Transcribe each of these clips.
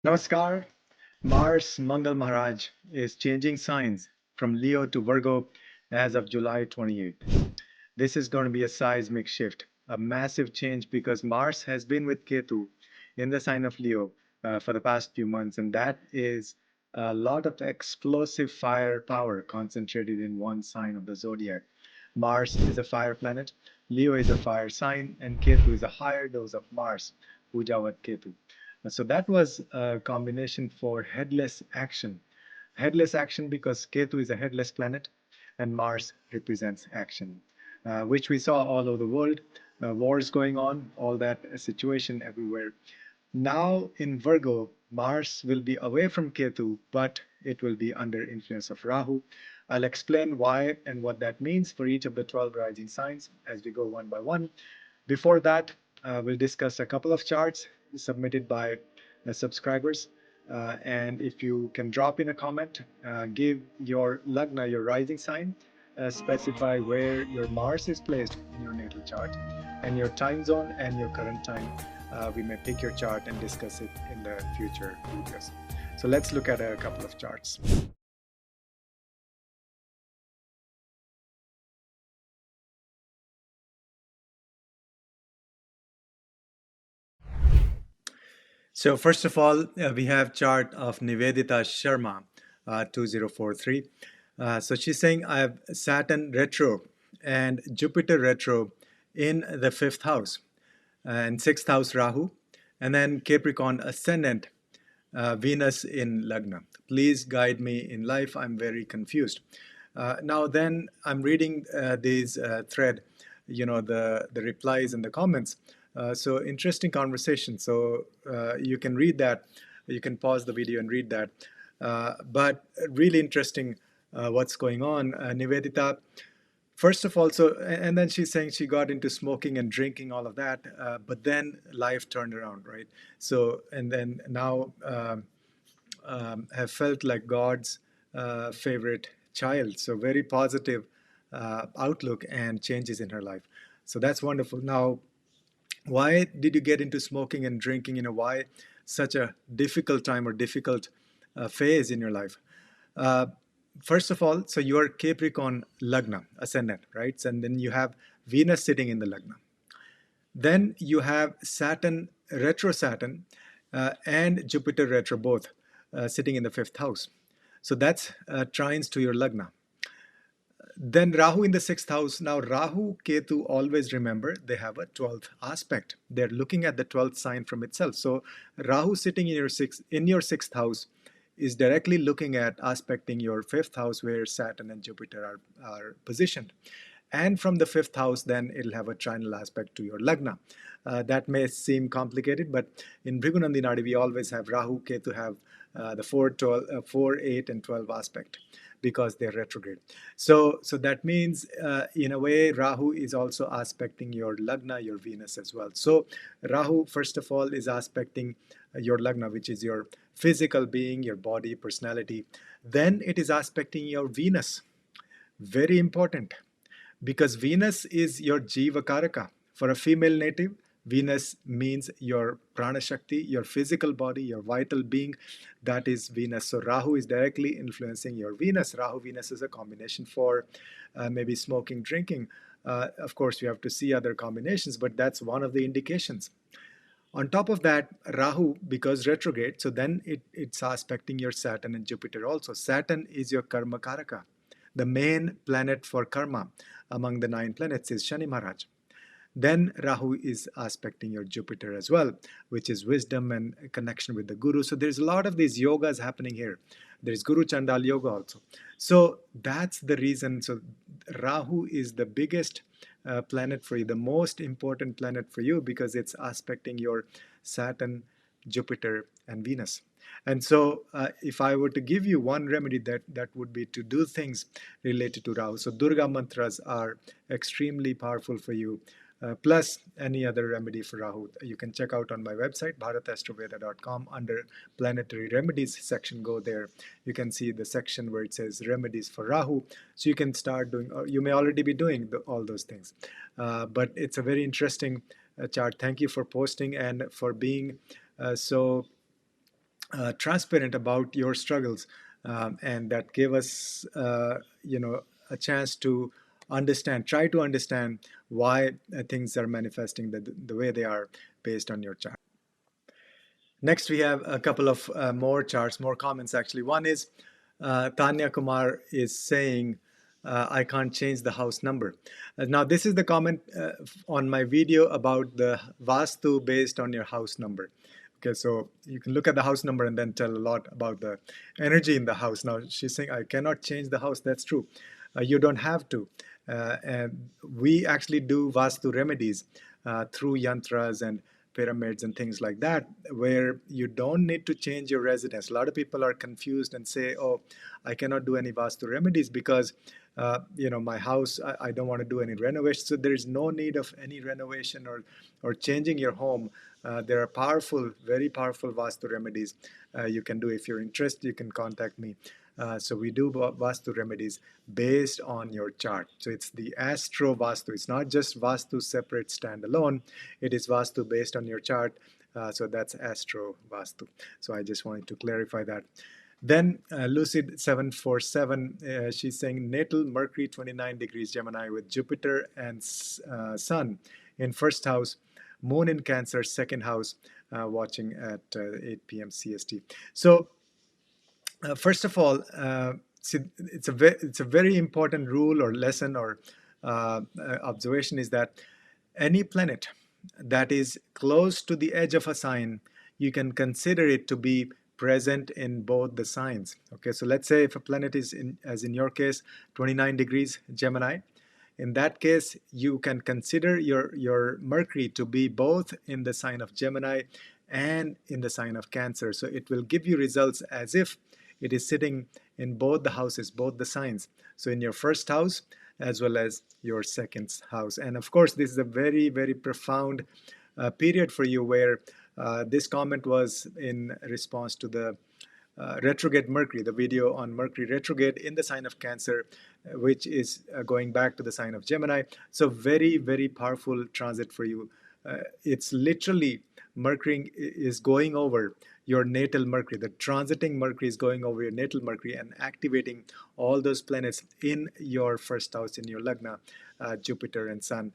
Namaskar. Mars Mangal Maharaj is changing signs from Leo to Virgo as of July 28th. This is going to be a seismic shift, a massive change because Mars has been with Ketu in the sign of Leo for the past few months, and that is a lot of explosive firepower concentrated in one sign of the zodiac. Mars is a fire planet, Leo is a fire sign, and Ketu is a higher dose of Mars, Pujavat Ketu. So that was a combination for headless action. Headless action because Ketu is a headless planet and Mars represents action, which we saw all over the world, wars going on, all that situation everywhere. Now in Virgo, Mars will be away from Ketu, but it will be under influence of Rahu. I'll explain why and what that means for each of the 12 rising signs as we go one by one. Before that, we'll discuss a couple of charts submitted by subscribers. And if you can drop in a comment, give your Lagna, your rising sign, specify where your Mars is placed in your natal chart, and your time zone and your current time. We may pick your chart and discuss it in the future videos. So let's look at a couple of charts. So first of all, we have chart of Nivedita Sharma, 2043. So she's saying I have Saturn retro and Jupiter retro in the fifth house and sixth house Rahu, and then Capricorn ascendant, Venus in Lagna. Please guide me in life. I'm very confused. Now then, I'm reading these thread, the replies and the comments. So interesting conversation. So you can read that. You can pause the video and read that. But really interesting what's going on. Nivedita, first of all, so, and then she's saying she got into smoking and drinking, all of that, but then life turned around, right? So, and then now have felt like God's favorite child. So very positive outlook and changes in her life. So that's wonderful. Now, why did you get into smoking and drinking? Why such a difficult time or difficult phase in your life? First of all, so you are Capricorn Lagna, ascendant, right? And then you have Venus sitting in the Lagna. Then you have Saturn, retro Saturn, and Jupiter retro both sitting in the fifth house. So that's trines to your Lagna. Then Rahu in the sixth house. Now Rahu, Ketu, always remember they have a 12th aspect. They're looking at the 12th sign from itself. So Rahu sitting in your sixth house is directly looking at aspecting your fifth house where Saturn and Jupiter are positioned. And from the fifth house, then it'll have a trinal aspect to your Lagna. That may seem complicated, but in Bhrigunandi Nadi, we always have Rahu, Ketu have the 4, 8, and 12 aspect because they're retrograde. So that means, in a way, Rahu is also aspecting your Lagna, your Venus as well. So Rahu, first of all, is aspecting your Lagna, which is your physical being, your body, personality. Then it is aspecting your Venus. Very important, because Venus is your Jiva Karaka. For a female native, Venus means your prana shakti, your physical body, your vital being. That is Venus. So Rahu is directly influencing your Venus. Rahu Venus is a combination for maybe smoking, drinking. Of course, you have to see other combinations, but that's one of the indications. On top of that, Rahu, because retrograde, so then it's aspecting your Saturn and Jupiter also. Saturn is your karma karaka. The main planet for karma among the 9 planets is Shani Maharaj. Then Rahu is aspecting your Jupiter as well, which is wisdom and connection with the Guru. So there's a lot of these yogas happening here. There's Guru Chandal Yoga also. So that's the reason. So Rahu is the biggest planet for you, the most important planet for you, because it's aspecting your Saturn, Jupiter, and Venus. And so if I were to give you one remedy, that would be to do things related to Rahu. So Durga mantras are extremely powerful for you. Plus any other remedy for Rahu. You can check out on my website, bharataastroveda.com, under planetary remedies section. Go there. You can see the section where it says remedies for Rahu. So you can start doing, or you may already be doing all those things. But it's a very interesting chart. Thank you for posting and for being so transparent about your struggles, and that gave us, a chance to try to understand why things are manifesting the way they are based on your chart. Next, we have a couple of more charts, more comments actually. One is Tanya Kumar is saying, I can't change the house number. Now, this is the comment on my video about the Vastu based on your house number. Okay, so you can look at the house number and then tell a lot about the energy in the house. Now, she's saying, I cannot change the house. That's true. You don't have to. And we actually do Vastu remedies through yantras and pyramids and things like that, where you don't need to change your residence. A lot of people are confused and say, oh, I cannot do any Vastu remedies because my house, I don't want to do any renovation. So there is no need of any renovation or changing your home. There are powerful, very powerful Vastu remedies you can do. If you're interested, you can contact me. So we do Vastu remedies based on your chart. So it's the Astro Vastu. It's not just Vastu separate standalone. It is Vastu based on your chart. So that's Astro Vastu. So I just wanted to clarify that. Then Lucid747, she's saying natal Mercury 29 degrees Gemini with Jupiter and Sun in first house, Moon in Cancer, second house, watching at 8 p.m. CST. So first of all, see, it's a very important rule or lesson or observation is that any planet that is close to the edge of a sign, you can consider it to be present in both the signs. Okay, so let's say if a planet is, as in your case, 29 degrees Gemini, in that case, you can consider your Mercury to be both in the sign of Gemini and in the sign of Cancer. So it will give you results as if it is sitting in both the houses, both the signs. So in your first house as well as your second house. And of course, this is a very, very profound period for you where this comment was in response to the retrograde Mercury, the video on Mercury retrograde in the sign of Cancer, which is going back to the sign of Gemini. So very, very powerful transit for you. It's literally Mercury is going over your natal Mercury. The transiting Mercury is going over your natal Mercury and activating all those planets in your first house, in your Lagna, Jupiter and Sun.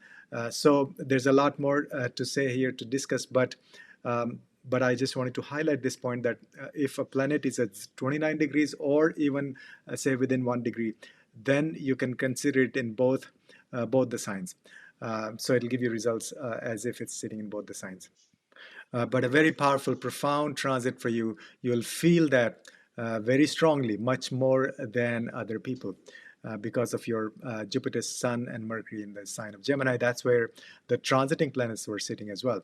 So there's a lot more to say here, to discuss, but I just wanted to highlight this point that if a planet is at 29 degrees or even say within 1 degree, then you can consider it in both the signs. So it'll give you results as if it's sitting in both the signs. But a very powerful, profound transit for you. You'll feel that very strongly, much more than other people. Because of your Jupiter, Sun, and Mercury in the sign of Gemini. That's where the transiting planets were sitting as well.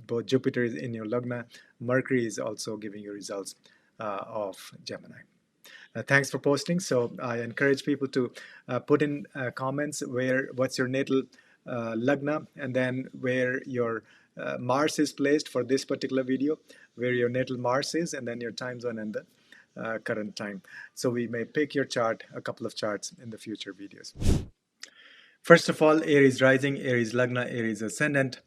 Both Jupiter is in your Lagna, Mercury is also giving you results of Gemini. Thanks for posting. So I encourage people to put in comments what's your natal Lagna, and then where your Mars is placed for this particular video, where your natal Mars is, and then your time zone and the current time. So we may pick your chart, a couple of charts in the future videos. First of all, Aries rising, Aries Lagna, Aries Ascendant.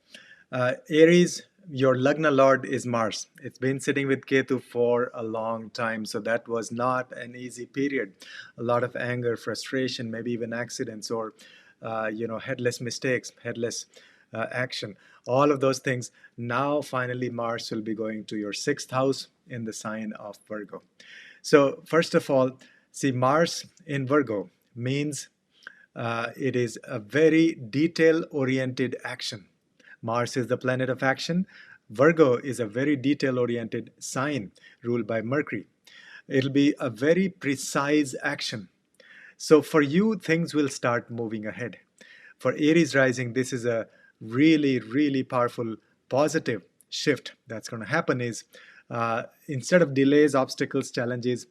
Aries, your Lagna Lord is Mars. It's been sitting with Ketu for a long time, so that was not an easy period. A lot of anger, frustration, maybe even accidents or headless mistakes, headless action, all of those things. Now finally Mars will be going to your 6th house in the sign of Virgo. So first of all, see, Mars in Virgo means it is a very detail-oriented action. Mars is the planet of action. Virgo is a very detail-oriented sign ruled by Mercury. It'll be a very precise action. So for you, things will start moving ahead. For Aries rising, this is a really, really powerful, positive shift that's going to happen is instead of delays, obstacles, challenges,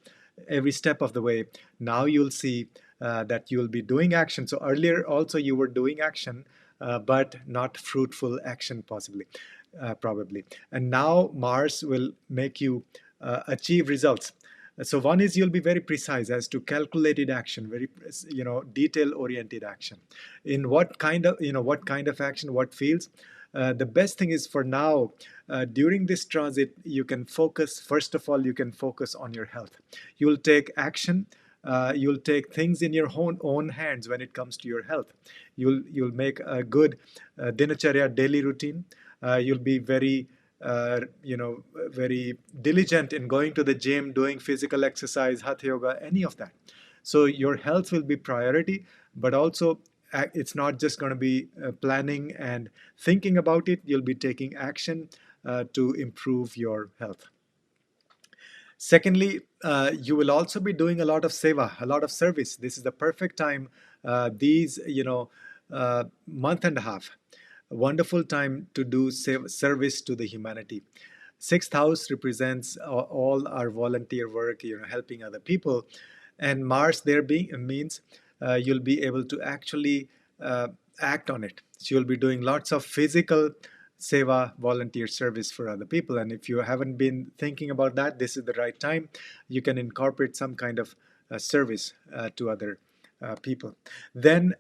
every step of the way, now you'll see that you'll be doing action. So earlier also you were doing action, but not fruitful action probably. And now Mars will make you achieve results. So one is you'll be very precise as to calculated action, very detail-oriented action. In what kind of action, what fields? The best thing is for now, during this transit, you can focus, first of all, you can focus on your health. You'll take action. You'll take things in your own hands when it comes to your health. You'll make a good dinacharya daily routine. You'll be very very diligent in going to the gym, doing physical exercise, hatha yoga, any of that. So your health will be priority, but also it's not just going to be planning and thinking about it. You'll be taking action to improve your health. Secondly, you will also be doing a lot of seva, a lot of service. This is the perfect time. These, month and a half, a wonderful time to do service to the humanity. Sixth house represents all our volunteer work, helping other people, and Mars there being means you'll be able to actually act on it. So you'll be doing lots of physical seva, volunteer service for other people. And if you haven't been thinking about that, this is the right time. You can incorporate some kind of service to other people. Then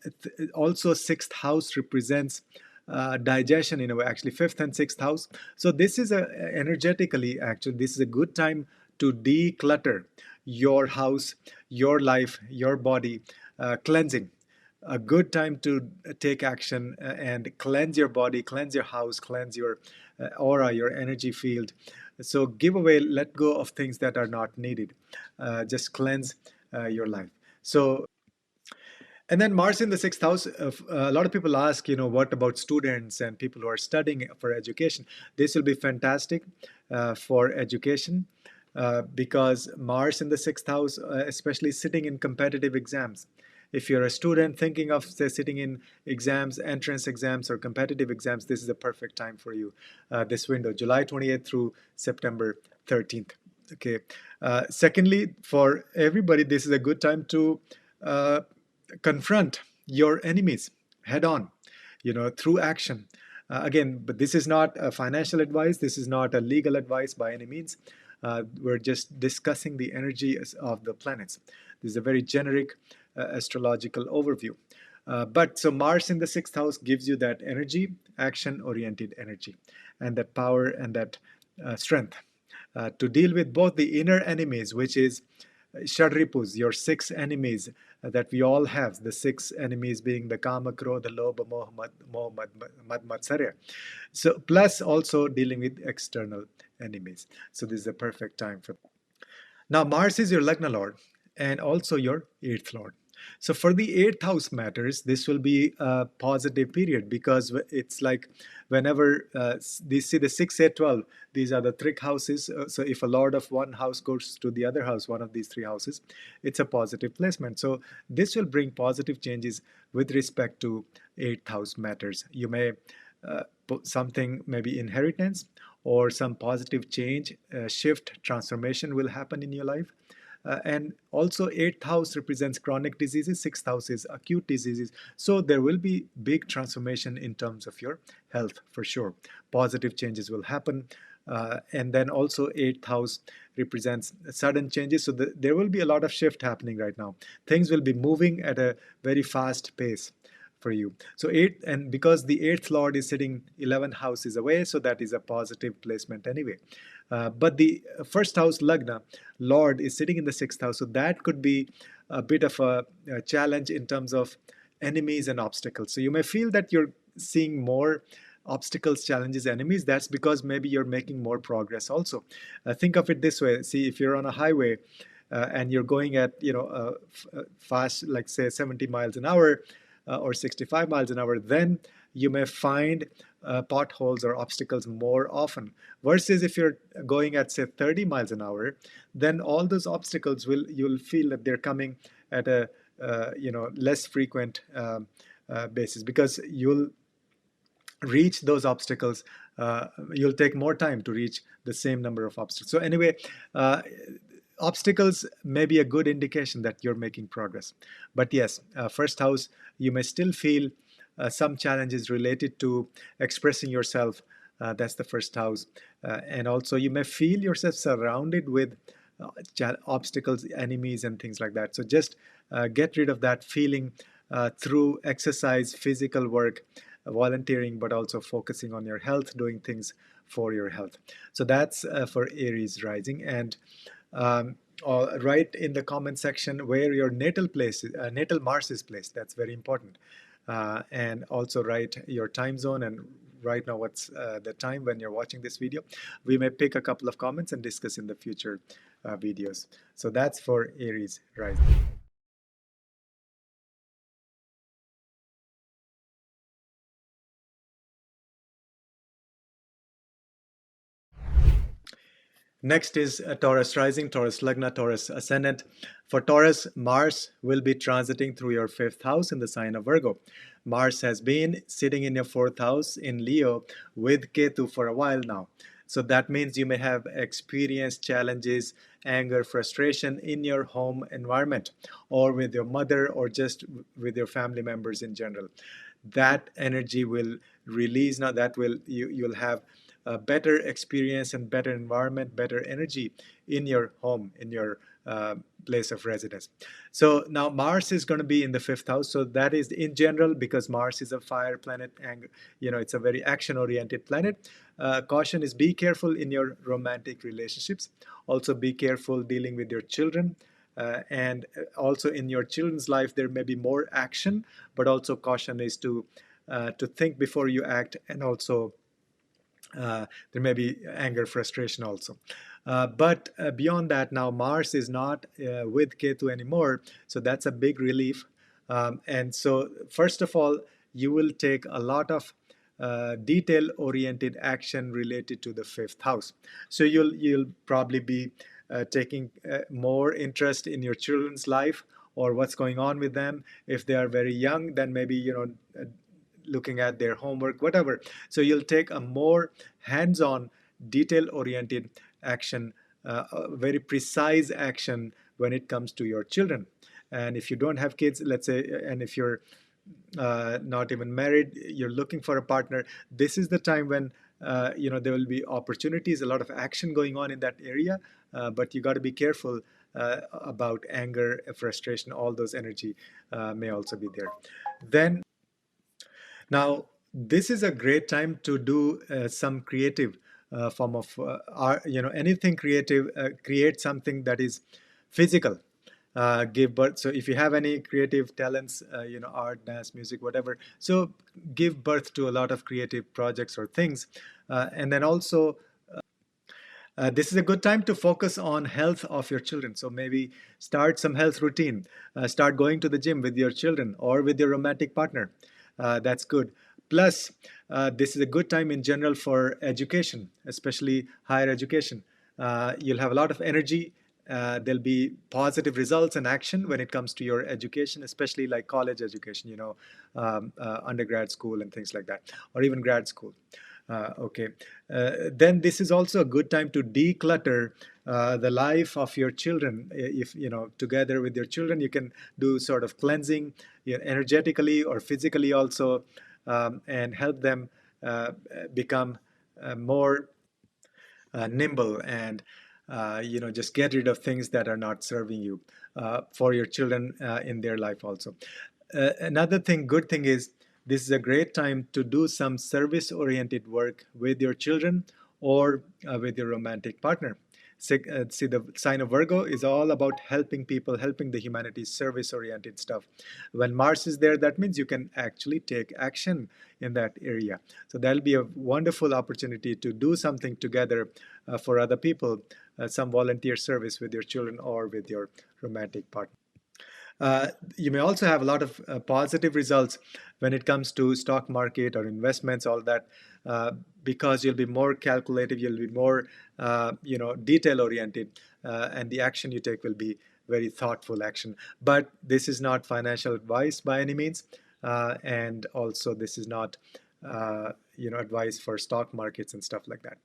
also sixth house represents digestion in a way, actually fifth and sixth house. So this is energetically, actually, this is a good time to declutter your house, your life, your body, cleansing. A good time to take action and cleanse your body, cleanse your house, cleanse your aura, your energy field. So give away, let go of things that are not needed. Just cleanse your life. So, and then Mars in the sixth house, a lot of people ask, what about students and people who are studying for education? This will be fantastic for education because Mars in the sixth house, especially sitting in competitive exams. If you're a student thinking of, say, sitting in exams, entrance exams or competitive exams, this is a perfect time for you, this window, July 28th through September 13th. Okay. Secondly, for everybody, this is a good time to confront your enemies head on, through action. Again, but this is not a financial advice. This is not a legal advice by any means. We're just discussing the energy of the planets. This is a very generic astrological overview. But so Mars in the sixth house gives you that energy, action-oriented energy, and that power and that strength to deal with both the inner enemies, which is Shadripus, your six enemies that we all have, the six enemies being the Kama, Krodha, Lobha, Moha, Mad, Matsarya. So plus also dealing with external enemies. So this is a perfect time for. Now Mars is your Lagna Lord and also your 8th Lord. So for the 8th house matters, this will be a positive period because it's like whenever they see the 6, 8, 12, these are the trick houses. So if a lord of one house goes to the other house, one of these three houses, it's a positive placement. So this will bring positive changes with respect to 8th house matters. You may something, maybe inheritance or some positive change, shift, transformation will happen in your life. And also 8th house represents chronic diseases, 6th house is acute diseases. So there will be big transformation in terms of your health for sure. Positive changes will happen. And then also 8th house represents sudden changes. So there will be a lot of shift happening right now. Things will be moving at a very fast pace for you. So 8, and because the 8th lord is sitting 11 houses away, so that is a positive placement anyway. But the first house Lagna Lord is sitting in the 6th house, so that could be a bit of a challenge in terms of enemies and obstacles. So you may feel that you're seeing more obstacles, challenges, enemies. That's because maybe you're making more progress also. Think of it this way. See, if you're on a highway and you're going at fast, like say 70 miles an hour or 65 miles an hour, then you may find potholes or obstacles more often. Versus if you're going at say 30 miles an hour, then all those obstacles you'll feel that they're coming at a less frequent basis, because you'll reach those obstacles. You'll take more time to reach the same number of obstacles. So anyway, obstacles may be a good indication that you're making progress. But yes, first house, you may still feel some challenges related to expressing yourself. That's the first house. And also you may feel yourself surrounded with obstacles, enemies, and things like that. So just get rid of that feeling through exercise, physical work, volunteering, but also focusing on your health, doing things for your health. So that's for Aries rising. And write in the comment section where your natal place, natal Mars is placed. That's very important. And also write your time zone and right now what's the time when you're watching this video. We may pick a couple of comments and discuss in the future videos. So that's for Aries rising. Next is Taurus rising, Taurus Lagna, Taurus Ascendant. For Taurus, Mars will be transiting through your fifth house in the sign of Virgo. Mars has been sitting in your fourth house in Leo with Ketu for a while now. So that means you may have experienced challenges, anger, frustration in your home environment or with your mother or just with your family members in general. That energy will release now. That will you'll have a better experience and better environment, better energy in your home, in your place of residence. So now Mars is going to be in the fifth house. So that is in general, because Mars is a fire planet and it's a very action-oriented planet. Caution is be careful in your romantic relationships. Also be careful dealing with your children. And also in your children's life, there may be more action, but also caution is to think before you act, and also there may be anger, frustration also. But beyond that, now Mars is not with Ketu anymore, so that's a big relief. And so, first of all, you will take a lot of detail-oriented action related to the fifth house. So you'll probably be taking more interest in your children's life or what's going on with them. If they are very young, then maybe looking at their homework, whatever. So you'll take a more hands-on, detail-oriented action, very precise action when it comes to your children. And if you don't have kids, let's say, and if you're not even married, you're looking for a partner, this is the time when there will be opportunities, a lot of action going on in that area, but you got to be careful about anger, frustration, all those energy may also be there. Then now, this is a great time to do some creative form of art, anything creative, create something that is physical. Give birth. So if you have any creative talents, art, dance, music, whatever, so give birth to a lot of creative projects or things. And then also, this is a good time to focus on health of your children. So maybe start some health routine. Start going to the gym with your children or with your romantic partner. That's good. Plus, this is a good time in general for education, especially higher education. You'll have a lot of energy. There'll be positive results and action when it comes to your education, especially like college education, undergrad school and things like that, or even grad school. Okay. Then this is also a good time to declutter the life of your children. If together with your children, you can do sort of cleansing, energetically or physically also, and help them become more nimble and just get rid of things that are not serving you for your children in their life also. Another good thing is this is a great time to do some service-oriented work with your children or with your romantic partner. See, the sign of Virgo is all about helping people, helping the humanity, service-oriented stuff. When Mars is there, that means you can actually take action in that area. So that'll be a wonderful opportunity to do something together for other people, some volunteer service with your children or with your romantic partner. You may also have a lot of positive results when it comes to stock market or investments, all that, because you'll be more calculative, you'll be more, detail oriented, and the action you take will be very thoughtful action. But this is not financial advice by any means, and also this is not, advice for stock markets and stuff like that.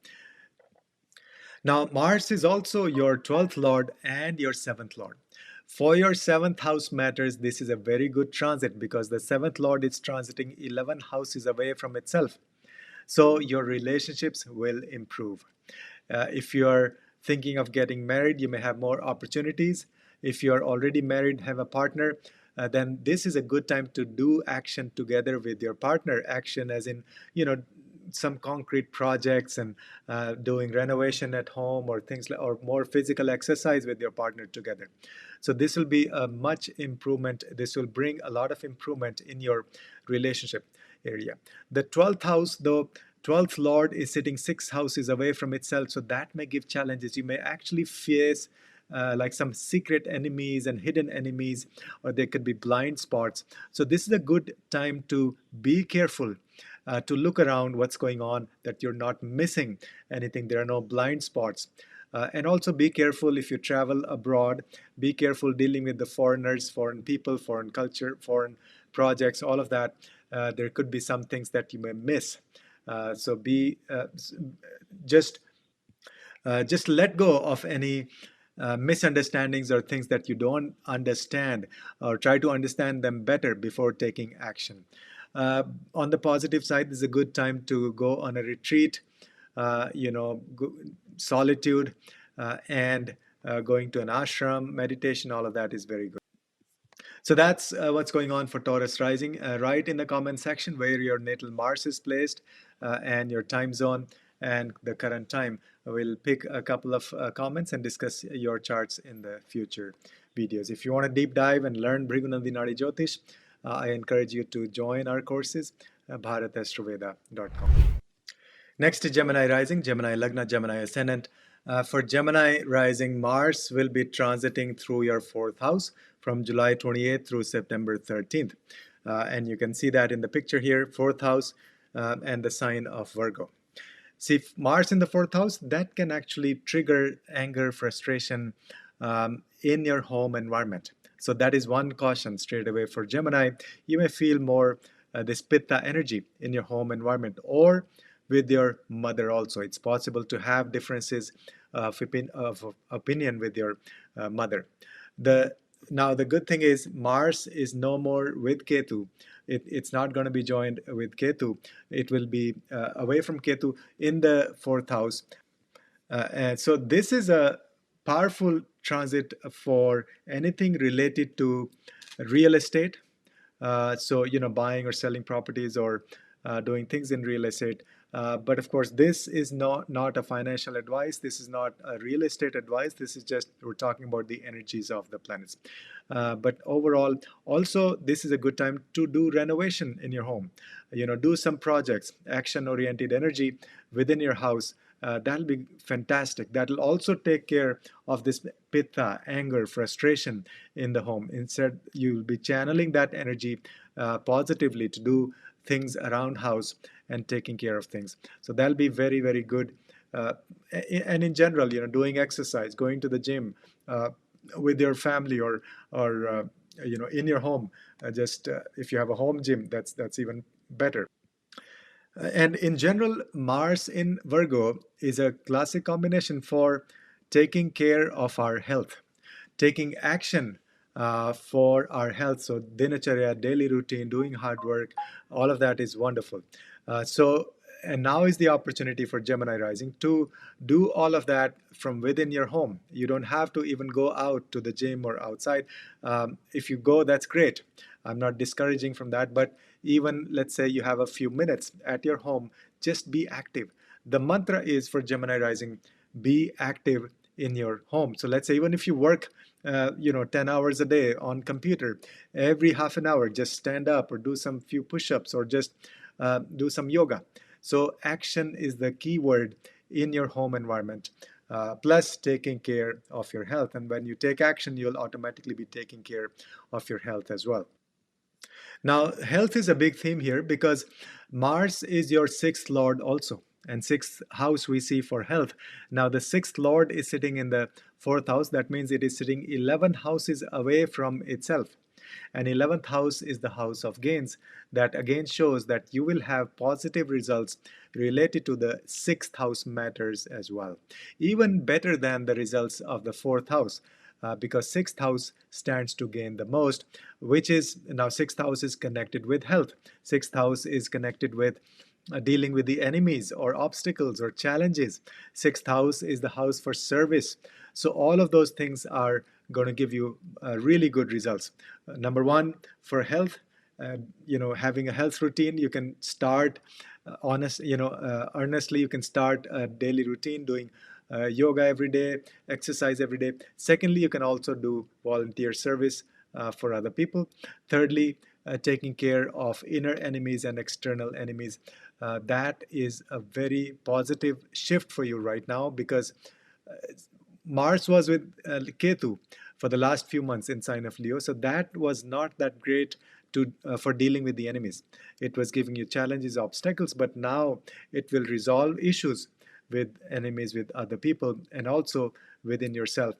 Now, Mars is also your 12th Lord and your 7th Lord. For your 7th house matters, this is a very good transit because the 7th Lord is transiting 11 houses away from itself. So your relationships will improve. If you're thinking of getting married, you may have more opportunities. If you're already married, have a partner, then this is a good time to do action together with your partner. Action as in, some concrete projects and doing renovation at home or things like, or more physical exercise with your partner together. So this will be a much improvement. This will bring a lot of improvement in your relationship area. The 12th house, though, 12th lord is sitting 6 houses away from itself, so that may give challenges. You may actually face like some secret enemies and hidden enemies, or there could be blind spots. So this is a good time to be careful, to look around what's going on, that you're not missing anything. There are no blind spots. And also be careful if you travel abroad. Be careful dealing with the foreigners, foreign people, foreign culture, foreign projects, all of that. There could be some things that you may miss. So be just let go of any misunderstandings or things that you don't understand, or try to understand them better before taking action. On the positive side, this is a good time to go on a retreat, solitude, and going to an ashram, meditation, all of that is very good. So that's what's going on for Taurus rising. Write in the comment section where your natal Mars is placed, and your time zone and the current time. We'll pick a couple of comments and discuss your charts in the future videos. If you want to deep dive and learn Bhrigunandinadi Jyotish, I encourage you to join our courses, bharatastroVeda.com. Next is Gemini rising, Gemini Lagna, Gemini Ascendant. For Gemini rising, Mars will be transiting through your 4th house from July 28th through September 13th. And you can see that in the picture here, 4th house and the sign of Virgo. See, Mars in the 4th house, that can actually trigger anger, frustration in your home environment. So that is one caution straight away for Gemini. You may feel more this Pitta energy in your home environment, or with your mother also. It's possible to have differences of opinion with your mother. Now the good thing is Mars is no more with Ketu. It's not going to be joined with Ketu. It will be away from Ketu in the 4th house. And so this is a powerful transit for anything related to real estate. So, buying or selling properties, or doing things in real estate. But of course, this is not a financial advice. This is not a real estate advice. This is just, we're talking about the energies of the planets. But overall, also, this is a good time to do renovation in your home. Do some projects, action-oriented energy within your house. That'll be fantastic. That'll also take care of this pitta, anger, frustration in the home. Instead, you'll be channeling that energy positively to do things around house and taking care of things. So that'll be very, very good. And in general, doing exercise, going to the gym with your family, or in your home. Just if you have a home gym, that's even better. And in general, Mars in Virgo is a classic combination for taking care of our health, taking action for our health. So dinacharya, daily routine, doing hard work, all of that is wonderful. And now is the opportunity for Gemini rising to do all of that from within your home. You don't have to even go out to the gym or outside. If you go, that's great. I'm not discouraging from that, but even let's say you have a few minutes at your home, just be active. The mantra is for Gemini rising, be active in your home. So let's say even if you work 10 hours a day on computer, every half an hour, just stand up or do some few push-ups, or just do some yoga. So action is the key word in your home environment, plus taking care of your health. And when you take action, you'll automatically be taking care of your health as well. Now, health is a big theme here because Mars is your 6th lord also. And 6th house we see for health. Now the 6th lord is sitting in the 4th house. That means it is sitting 11 houses away from itself. And 11th house is the house of gains. That again shows that you will have positive results related to the 6th house matters as well. Even better than the results of the 4th house. Because 6th house stands to gain the most, which is, now 6th house is connected with health. 6th house is connected with dealing with the enemies or obstacles or challenges. 6th house is the house for service. So all of those things are going to give you really good results. Number one, for health, having a health routine. You can start earnestly. You can start a daily routine doing yoga every day, exercise every day. Secondly, you can also do volunteer service for other people. Thirdly, taking care of inner enemies and external enemies. That is a very positive shift for you right now, because Mars was with Ketu for the last few months in sign of Leo, so that was not that great to for dealing with the enemies. It was giving you challenges, obstacles, but now it will resolve issues with enemies, with other people, and also within yourself.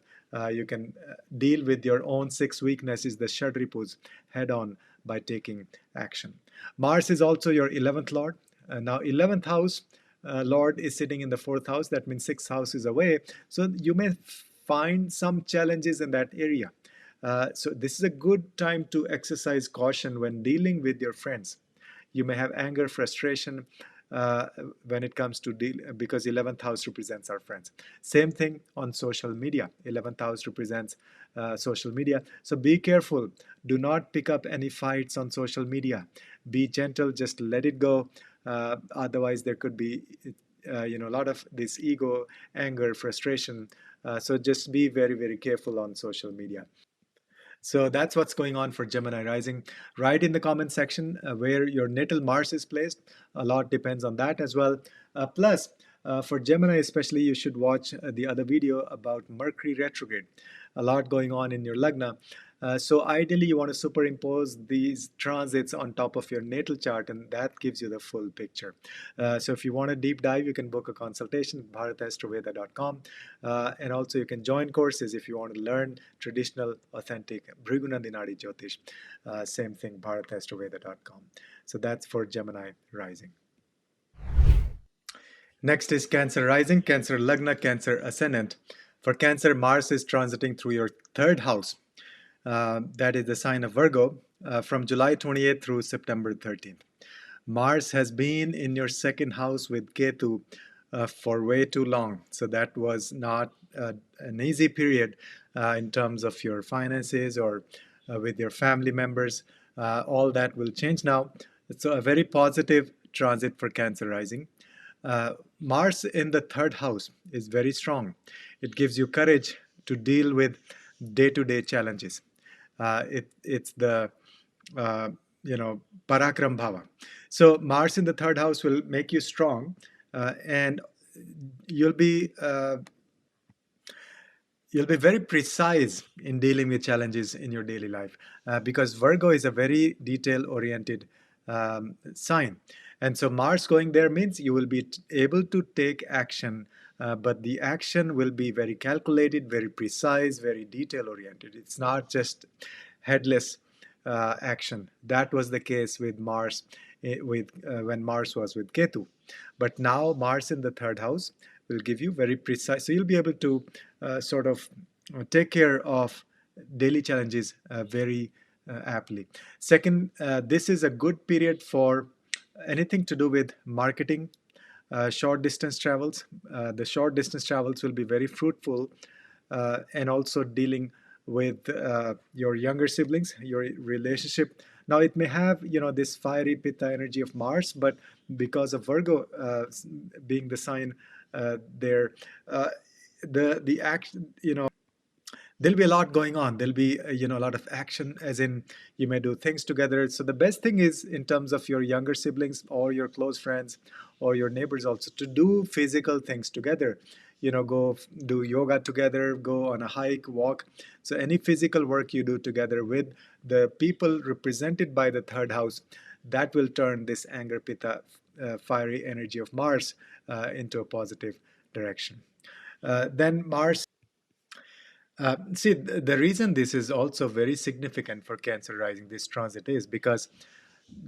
You can deal with your own six weaknesses, the Shadripus, head on by taking action. Mars is also your 11th lord. Now, 11th house Lord is sitting in the fourth house. That means six houses away. So you may find some challenges in that area. So this is a good time to exercise caution when dealing with your friends. You may have anger, frustration uh, when it comes to deal, because 11th house represents our friends. Same thing on social media. 11th house represents social media. So be careful. Do not pick up any fights on social media. Be gentle. Just let it go. Otherwise, there could be a lot of this ego, anger, frustration. So just be very, very careful on social media. So that's what's going on for Gemini rising. Write in the comment section where your natal Mars is placed. A lot depends on that as well. Plus, for Gemini especially, you should watch the other video about Mercury retrograde. A lot going on in your Lagna. So ideally, you want to superimpose these transits on top of your natal chart, and that gives you the full picture. So if you want a deep dive, you can book a consultation at bharatastroveda.com. And also you can join courses if you want to learn traditional, authentic Bhrigunandinadi Jyotish. Same thing, bharatastroveda.com. So that's for Gemini rising. Next is Cancer rising, Cancer Lagna, Cancer Ascendant. For Cancer, Mars is transiting through your third house. That is the sign of Virgo from July 28th through September 13th. Mars has been in your second house with Ketu for way too long. So that was not an easy period in terms of your finances or with your family members. All that will change now. So a very positive transit for Cancer rising. Mars in the third house is very strong. It gives you courage to deal with day-to-day challenges. It's the parakram bhava. So Mars in the third house will make you strong, and you'll be very precise in dealing with challenges in your daily life, because Virgo is a very detail-oriented sign. And so Mars going there means you will be able to take action, but the action will be very calculated, very precise, very detail-oriented. It's not just headless action. That was the case with Mars, when Mars was with Ketu. But now Mars in the third house will give you very precise. So you'll be able to sort of take care of daily challenges very aptly. Second, this is a good period for anything to do with marketing, short distance travels. The short distance travels will be very fruitful, and also dealing with your younger siblings, your relationship. Now it may have this fiery pitta energy of Mars, but because of Virgo being the sign there, the action, there'll be a lot going on. There'll be a lot of action, as in you may do things together. So the best thing is, in terms of your younger siblings or your close friends or your neighbors, also to do physical things together. Go do yoga together, go on a hike, walk. So any physical work you do together with the people represented by the third house, that will turn this anger pitta fiery energy of Mars into a positive direction. Then Mars. See, the reason this is also very significant for Cancer rising, this transit, is because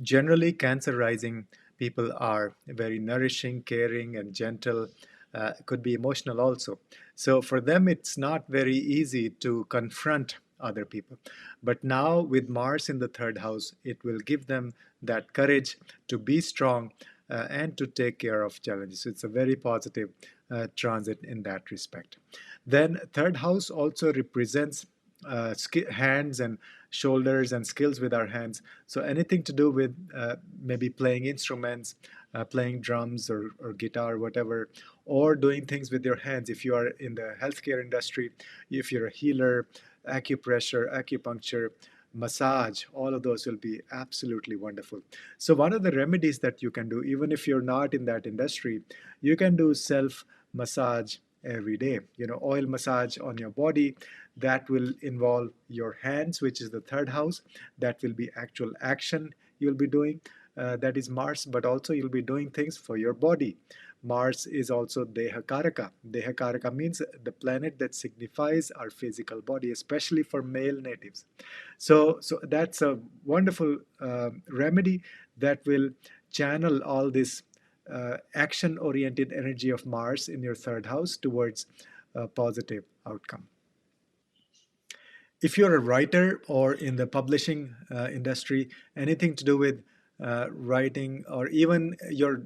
generally Cancer rising people are very nourishing, caring, and gentle, could be emotional also. So for them, it's not very easy to confront other people. But now with Mars in the third house, it will give them that courage to be strong and to take care of challenges. So it's a very positive transit in that respect. Then third house also represents hands and shoulders and skills with our hands. So anything to do with maybe playing instruments, playing drums or guitar, whatever, or doing things with your hands. If you are in the healthcare industry, if you're a healer, acupressure, acupuncture, massage, all of those will be absolutely wonderful. So one of the remedies that you can do, even if you're not in that industry, you can do self massage every day. Oil massage on your body. That will involve your hands, which is the third house. That will be actual action you'll be doing. That is Mars, but also you'll be doing things for your body. Mars is also Dehakaraka. Dehakaraka means the planet that signifies our physical body, especially for male natives. So that's a wonderful remedy that will channel all this action-oriented energy of Mars in your third house towards a positive outcome. If you're a writer or in the publishing industry, anything to do with writing or even your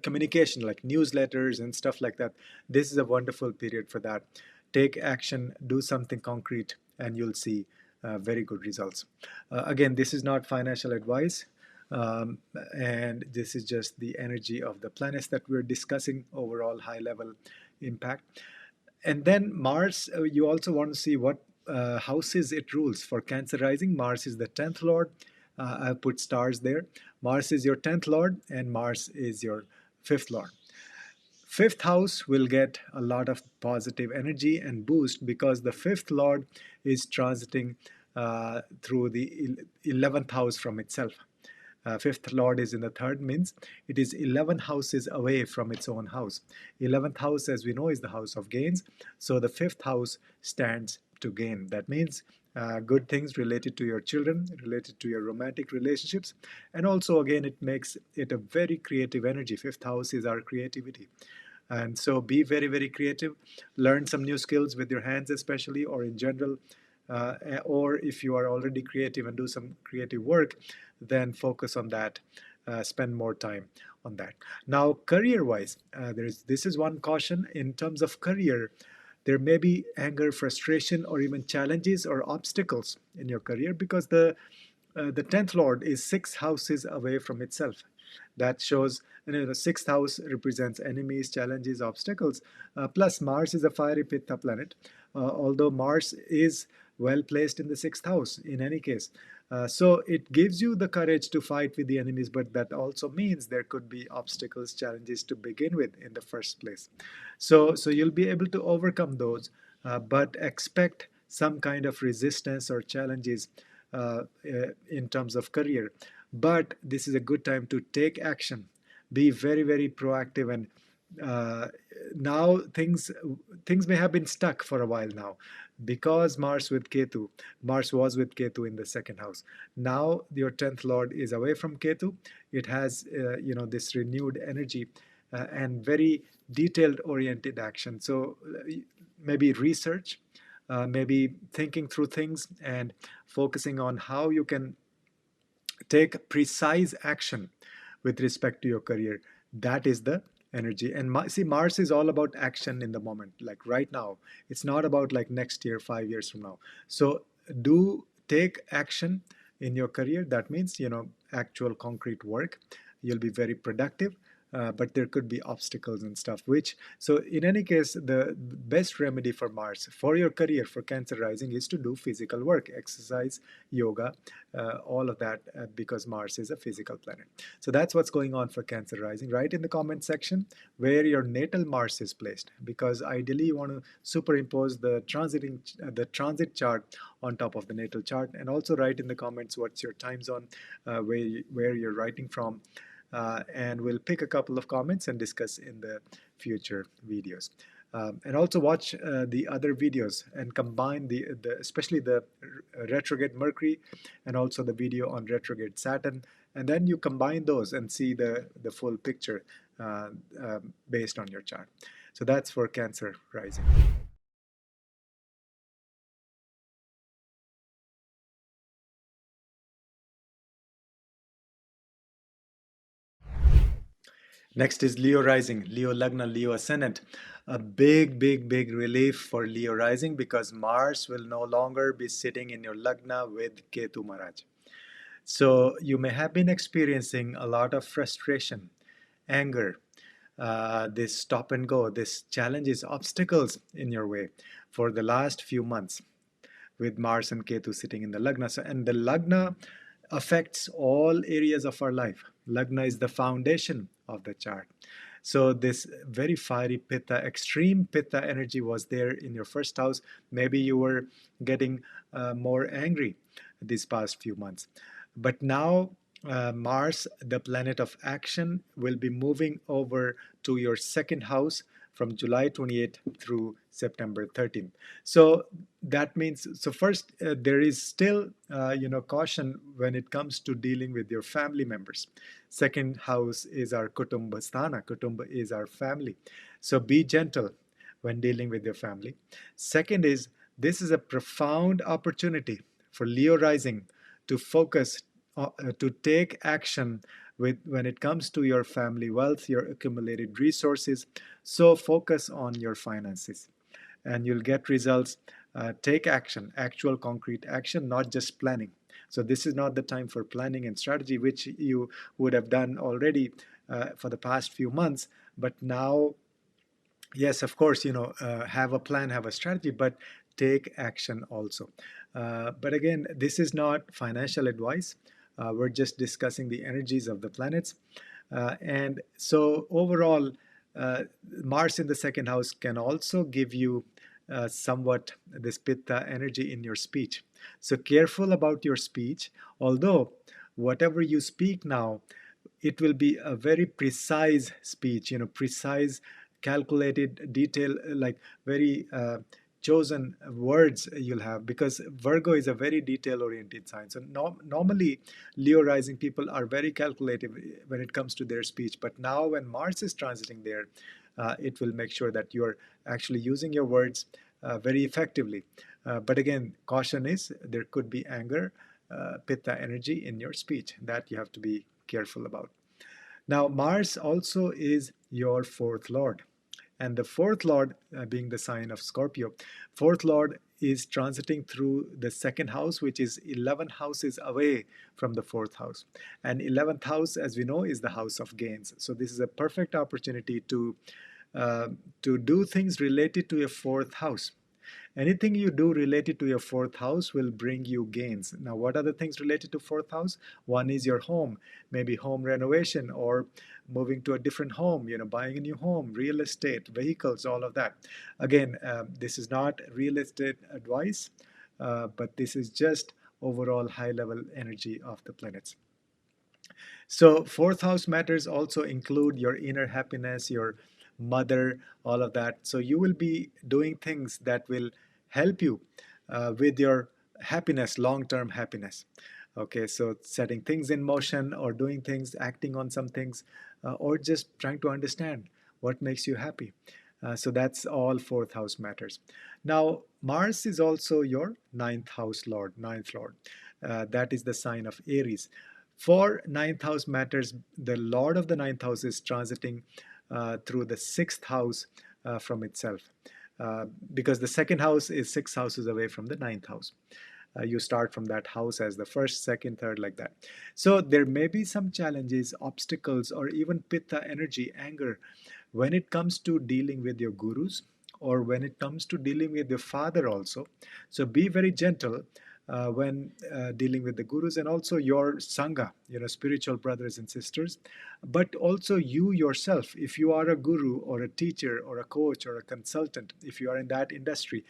communication like newsletters and stuff like that, this is a wonderful period for that. Take action, do something concrete, and you'll see very good results. Again, this is not financial advice. And this is just the energy of the planets that we're discussing, overall high level impact. And then Mars, you also want to see what houses it rules. For Cancer rising, Mars is the 10th lord. I've put stars there. Mars is your 10th lord and Mars is your 5th lord. Fifth house will get a lot of positive energy and boost because the fifth lord is transiting through the 11th house from itself. Fifth lord is in the third, means it is 11 houses away from its own house. 11th house, as we know, is the house of gains. So the fifth house stands to gain. That means good things related to your children, related to your romantic relationships. And also, again, it makes it a very creative energy. Fifth house is our creativity. And so be very, very creative. Learn some new skills with your hands, especially, or in general. Or if you are already creative and do some creative work, then focus on that. Spend more time on that. Now, career-wise, this is one caution. In terms of career, there may be anger, frustration, or even challenges or obstacles in your career because the 10th lord is 6 houses away from itself. That shows, the 6th house represents enemies, challenges, obstacles. Plus, Mars is a fiery Pitta planet, although Mars is well placed in the 6th house in any case. So it gives you the courage to fight with the enemies, but that also means there could be obstacles, challenges to begin with in the first place. So you'll be able to overcome those, but expect some kind of resistance or challenges in terms of career. But this is a good time to take action, be very, very proactive, and now things may have been stuck for a while now because Mars was with Ketu in the second house. Now your 10th lord is away from Ketu. It has this renewed energy and very detailed oriented action. So maybe research, maybe thinking through things and focusing on how you can take precise action with respect to your career. That is the energy. And see, Mars is all about action in the moment, like right now. It's not about like next year, 5 years from now. So do take action in your career. That means, actual concrete work. You'll be very productive. But there could be obstacles and stuff, so in any case, the best remedy for Mars, for your career, for Cancer rising, is to do physical work, exercise, yoga, all of that, because Mars is a physical planet. So that's what's going on for Cancer rising. Write in the comment section where your natal Mars is placed, because ideally you want to superimpose the transit chart on top of the natal chart, and also write in the comments what's your time zone, where you're writing from. And we'll pick a couple of comments and discuss in the future videos. And also watch the other videos and combine especially the retrograde Mercury and also the video on retrograde Saturn. And then you combine those and see the full picture based on your chart. So that's for Cancer rising. Next is Leo rising, Leo Lagna, Leo Ascendant. A big relief for Leo rising because Mars will no longer be sitting in your Lagna with Ketu Maharaj. So you may have been experiencing a lot of frustration, anger, this stop and go, this challenges, obstacles in your way for the last few months with Mars and Ketu sitting in the Lagna. So, and the Lagna affects all areas of our life. Lagna is the foundation of the chart. So this very fiery pitta, extreme pitta energy was there in your first house. Maybe you were getting more angry these past few months. But now Mars, the planet of action, will be moving over to your second house from July 28th through September 13th. So that means, so first, there is still, caution when it comes to dealing with your family members. Second house is our Kutumba Sthana. Kutumba is our family. So be gentle when dealing with your family. Second is, this is a profound opportunity for Leo rising to focus, to take action with when it comes to your family wealth, your accumulated resources. So focus on your finances and you'll get results. Take action, actual concrete action, not just planning. So this is not the time for planning and strategy, which you would have done already for the past few months. But now, yes, of course, have a plan, have a strategy, but take action also. But again, this is not financial advice. We're just discussing the energies of the planets. And so overall, Mars in the second house can also give you somewhat this pitta energy in your speech. So careful about your speech, although whatever you speak now, it will be a very precise speech, precise, calculated, detail, like very chosen words you'll have, because Virgo is a very detail oriented sign. So normally Leo rising people are very calculative when it comes to their speech, but now when Mars is transiting there, it will make sure that you're actually using your words very effectively. But again, caution is there could be anger, pitta energy in your speech that you have to be careful about. Now, Mars also is your fourth lord. And the fourth lord, being the sign of Scorpio, fourth lord is transiting through the second house, which is 11 houses away from the fourth house. And 11th house, as we know, is the house of gains. So this is a perfect opportunity to do things related to your fourth house. Anything you do related to your fourth house will bring you gains. Now, what are the things related to fourth house? One is your home, maybe home renovation or moving to a different home, buying a new home, real estate, vehicles, all of that. Again, this is not real estate advice, but this is just overall high level energy of the planets. So fourth house matters also include your inner happiness, your mother, all of that. So you will be doing things that will help you with your happiness, long-term happiness. Okay, so setting things in motion or doing things, acting on some things, or just trying to understand what makes you happy. So that's all fourth house matters. Now, Mars is also your ninth house lord, ninth lord. That is the sign of Aries. For ninth house matters, the lord of the ninth house is transiting through the sixth house from itself. Because the second house is 6 houses away from the ninth house. You start from that house as the first, second, third, like that. So there may be some challenges, obstacles, or even pitta energy, anger, when it comes to dealing with your gurus or when it comes to dealing with your father also. So be very gentle when dealing with the gurus and also your sangha, spiritual brothers and sisters, but also you yourself. If you are a guru or a teacher or a coach or a consultant, if you are in that industry,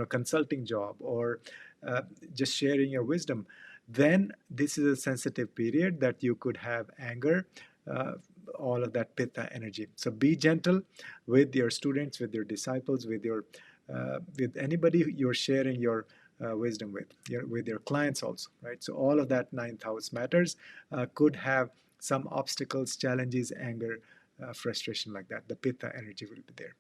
consulting job or just sharing your wisdom, then this is a sensitive period that you could have anger, all of that pitta energy. So be gentle with your students, with your disciples, with anybody you're sharing your wisdom with your clients also, right? So all of that ninth house matters. Could have some obstacles, challenges, anger, frustration, like that. The pitta energy will be there.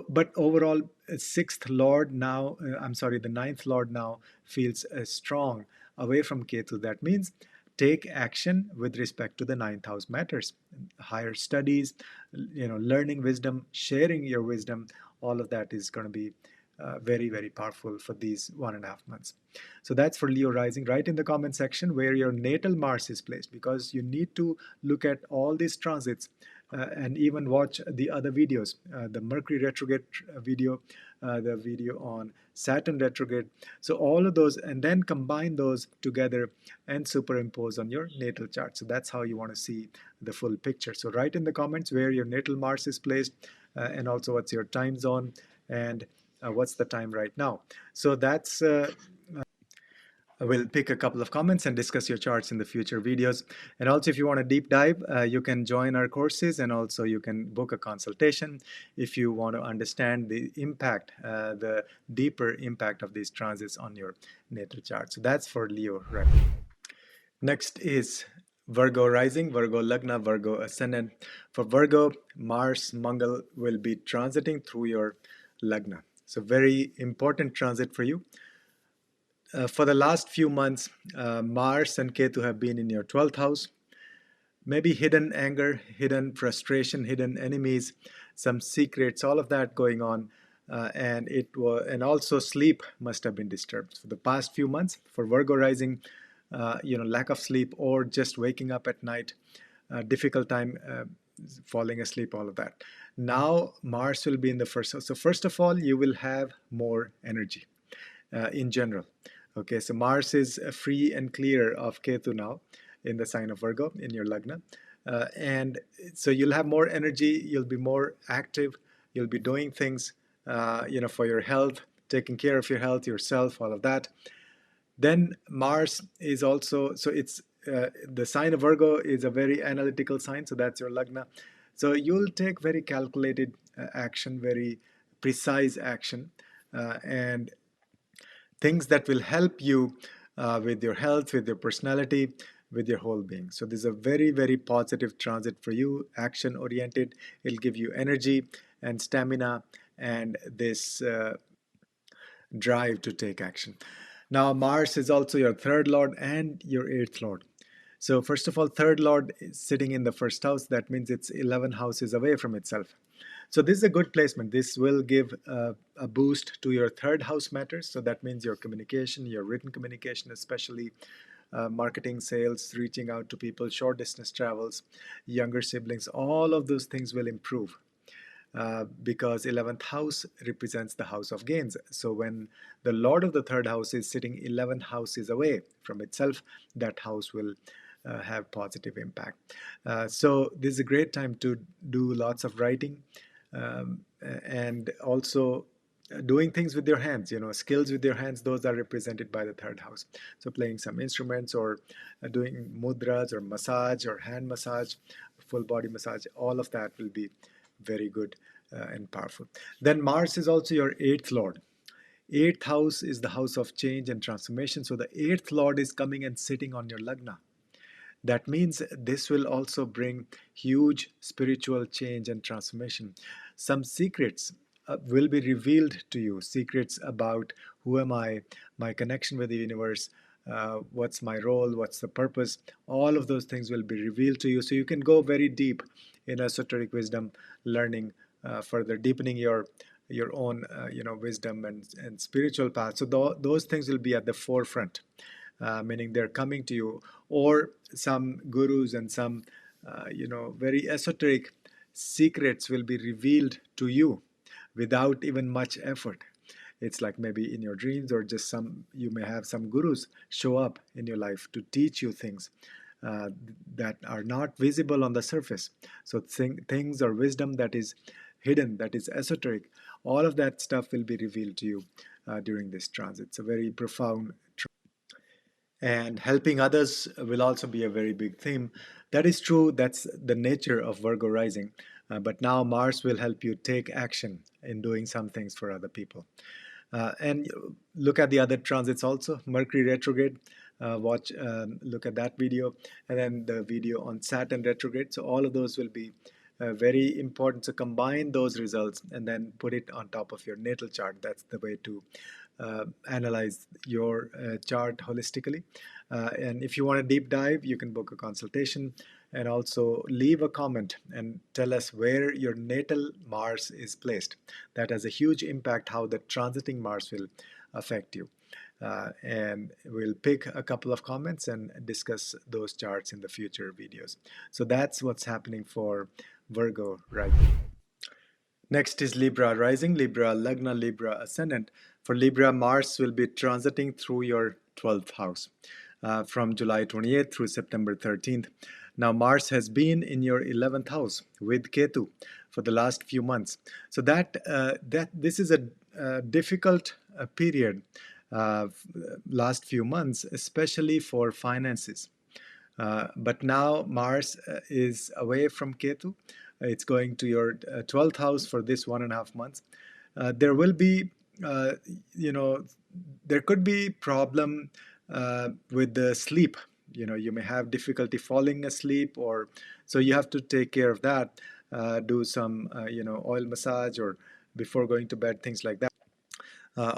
But overall, sixth lord now, the ninth lord now feels strong away from Ketu. That means take action with respect to the ninth house matters. Higher studies, learning wisdom, sharing your wisdom, all of that is going to be very, very powerful for these 1.5 months. So that's for Leo rising. Write in the comment section where your natal Mars is placed, because you need to look at all these transits and even watch the other videos, the Mercury retrograde video, the video on Saturn retrograde. So all of those, and then combine those together and superimpose on your natal chart. So that's how you want to see the full picture. So write in the comments where your natal Mars is placed, and also what's your time zone, and what's the time right now. So that's we'll pick a couple of comments and discuss your charts in the future videos. And also, if you want a deep dive, you can join our courses, and also you can book a consultation if you want to understand the impact, the deeper impact of these transits on your natal chart. So that's for Leo, right? Next is Virgo rising, Virgo Lagna, Virgo Ascendant. For Virgo, Mars, Mangal will be transiting through your Lagna. So very important transit for you. For the last few months, Mars and Ketu have been in your 12th house. Maybe hidden anger, hidden frustration, hidden enemies, some secrets, all of that going on. And also sleep must have been disturbed for the past few months. For Virgo rising, lack of sleep or just waking up at night, difficult time falling asleep, all of that. Now Mars will be in the first house. So first of all, you will have more energy in general. Okay, so Mars is free and clear of Ketu now in the sign of Virgo in your Lagna. And so you'll have more energy, you'll be more active, you'll be doing things, for your health, taking care of your health, yourself, all of that. Then Mars is also, so it's the sign of Virgo is a very analytical sign, so that's your Lagna. So you'll take very calculated action, very precise action, and things that will help you with your health, with your personality, with your whole being. So this is a very, very positive transit for you, action oriented. It'll give you energy and stamina and this drive to take action. Now Mars is also your third lord and your eighth lord. So first of all, third lord is sitting in the first house. That means it's 11 houses away from itself. So this is a good placement. This will give a boost to your third house matters. So that means your communication, your written communication, especially marketing, sales, reaching out to people, short distance travels, younger siblings, all of those things will improve. Because 11th house represents the house of gains. So when the lord of the third house is sitting 11 houses away from itself, that house will have positive impact. So this is a great time to do lots of writing, and also doing things with your hands, skills with your hands. Those are represented by the third house. So playing some instruments, or doing mudras or massage or hand massage, full body massage, all of that will be very good and powerful. Then Mars is also your eighth lord. Eighth house is the house of change and transformation. So the eighth lord is coming and sitting on your Lagna. That means this will also bring huge spiritual change and transformation. Some secrets will be revealed to you. Secrets about who am I, my connection with the universe, what's my role, what's the purpose. All of those things will be revealed to you. So you can go very deep in esoteric wisdom, learning further, deepening your own wisdom and spiritual path. So those things will be at the forefront. Meaning they're coming to you, or some gurus and some very esoteric secrets will be revealed to you without even much effort. It's like maybe in your dreams, or just you may have some gurus show up in your life to teach you things that are not visible on the surface. So things or wisdom that is hidden, that is esoteric, all of that stuff will be revealed to you during this transit. It's a very profound and helping others will also be a very big theme. That is true, that's the nature of Virgo rising. But now Mars will help you take action in doing some things for other people. And look at the other transits also. Mercury retrograde, look at that video, and then the video on Saturn retrograde. So all of those will be very important to combine those results and then put it on top of your natal chart. That's the way to analyze your chart holistically. And if you want a deep dive, you can book a consultation and also leave a comment and tell us where your natal Mars is placed. That has a huge impact how the transiting Mars will affect you. And we'll pick a couple of comments and discuss those charts in the future videos. So that's what's happening for Virgo right now. Next is Libra rising, Libra Lagna, Libra Ascendant. For Libra, Mars will be transiting through your 12th house from July 28th through September 13th. Now, Mars has been in your 11th house with Ketu for the last few months. So that this is a difficult period last few months, especially for finances. But now Mars is away from Ketu. It's going to your 12th house for this 1.5 months. There will be, you know, there could be problem with the sleep. You may have difficulty falling asleep, or so you have to take care of that. Do some, oil massage or before going to bed, things like that.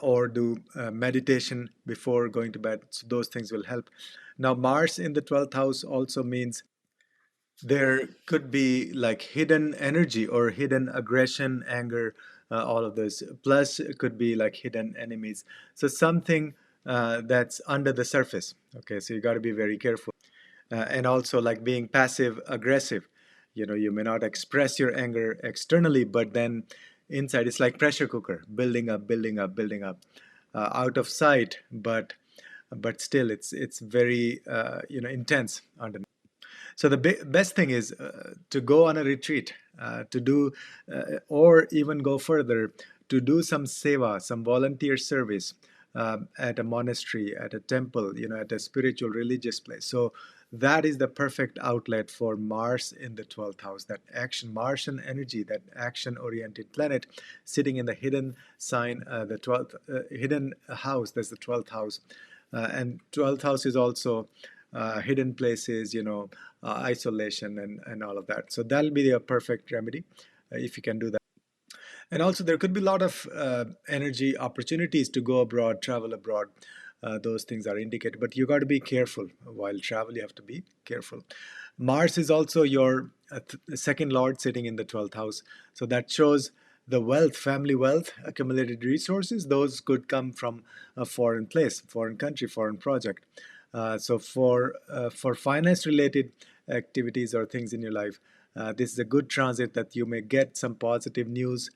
Or do meditation before going to bed. So those things will help. Now, Mars in the 12th house also means there could be like hidden energy or hidden aggression, anger, all of those. Plus, it could be like hidden enemies. So something that's under the surface. Okay, so you got to be very careful. And also like being passive aggressive. You may not express your anger externally, but then inside it's like pressure cooker, building up, building up, building up, out of sight, but still it's very intense underneath. So the best thing is to go on a retreat, to do, or even go further, to do some seva, some volunteer service at a monastery, at a temple, at a spiritual religious place. So that is the perfect outlet for Mars in the 12th house, that action, Martian energy, that action-oriented planet sitting in the hidden sign, the 12th hidden house, that's the 12th house. And 12th house is also hidden places, isolation and all of that. So that'll be the perfect remedy if you can do that. And also there could be a lot of energy opportunities to go abroad, travel abroad. Those things are indicated, but you got to be careful while travel. You have to be careful. Mars is also your second lord sitting in the 12th house. So that shows the wealth, family wealth, accumulated resources. Those could come from a foreign place, foreign country, foreign project. So for finance related activities or things in your life, this is a good transit that you may get some positive news,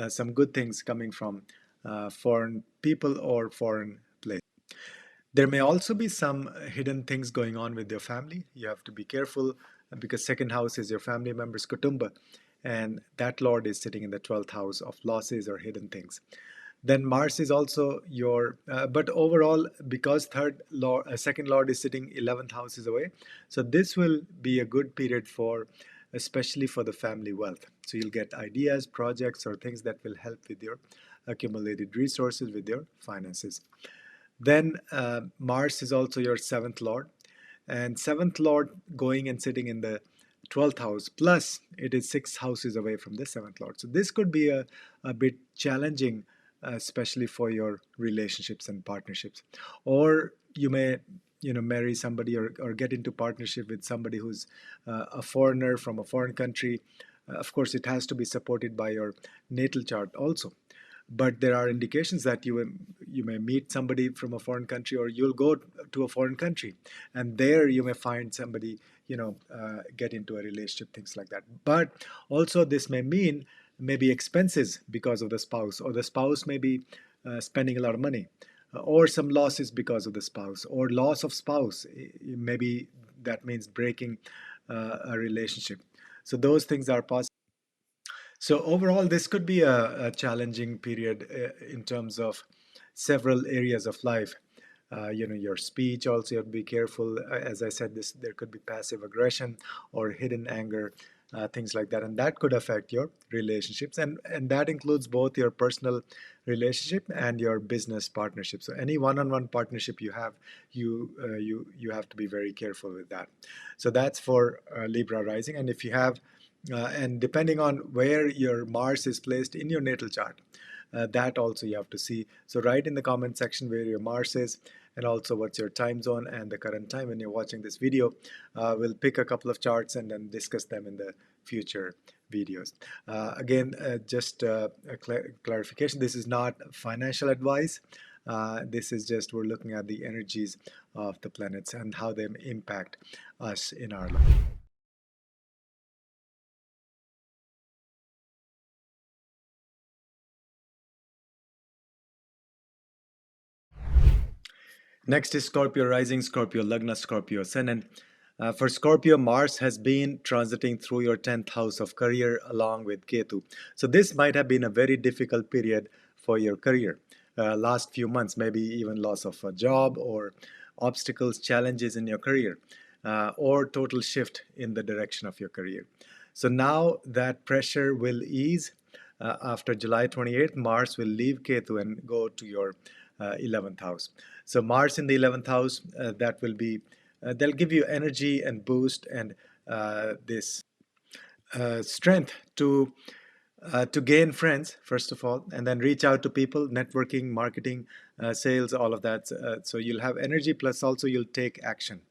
some good things coming from foreign people or foreign place. There may also be some hidden things going on with your family. You have to be careful because second house is your family members, kutumba, and that lord is sitting in the 12th house of losses or hidden things. Then Mars is also your, but overall, because second lord is sitting 11th house is away, so this will be a good period for, especially for the family wealth. So you'll get ideas, projects, or things that will help with your accumulated resources, with your finances. Then Mars is also your seventh lord, and seventh lord going and sitting in the 12th house, plus it is 6 houses away from the seventh lord. So this could be a bit challenging, especially for your relationships and partnerships. Or you may marry somebody or get into partnership with somebody who's a foreigner from a foreign country. Of course, it has to be supported by your natal chart also. But there are indications that you may meet somebody from a foreign country, or you'll go to a foreign country, and there you may find somebody, get into a relationship, things like that. But also this may mean maybe expenses because of the spouse, or the spouse may be spending a lot of money, or some losses because of the spouse, or loss of spouse. Maybe that means breaking a relationship. So those things are possible. So overall, this could be a challenging period in terms of several areas of life. Your speech also, you have to be careful. As I said, there could be passive aggression or hidden anger, things like that, and that could affect your relationships, and that includes both your personal relationship and your business partnership. So any one-on-one partnership you have, you have to be very careful with that. So that's for Libra rising, and if you have And depending on where your Mars is placed in your natal chart, that also you have to see. So write in the comment section where your Mars is, and also what's your time zone and the current time when you're watching this video. We'll pick a couple of charts and then discuss them in the future videos. Again, just a clarification, this is not financial advice. This is just, we're looking at the energies of the planets and how they impact us in our life. Next is Scorpio rising, Scorpio Lagna, Scorpio Ascendant. For Scorpio, Mars has been transiting through your 10th house of career along with Ketu. So this might have been a very difficult period for your career. Last few months, maybe even loss of a job or obstacles, challenges in your career, or total shift in the direction of your career. So now that pressure will ease. After July 28th, Mars will leave Ketu and go to your 11th house. So Mars in the 11th house, that will be, they'll give you energy and boost and this strength to gain friends, first of all, and then reach out to people, networking, marketing, sales, all of that. So you'll have energy, plus also you'll take action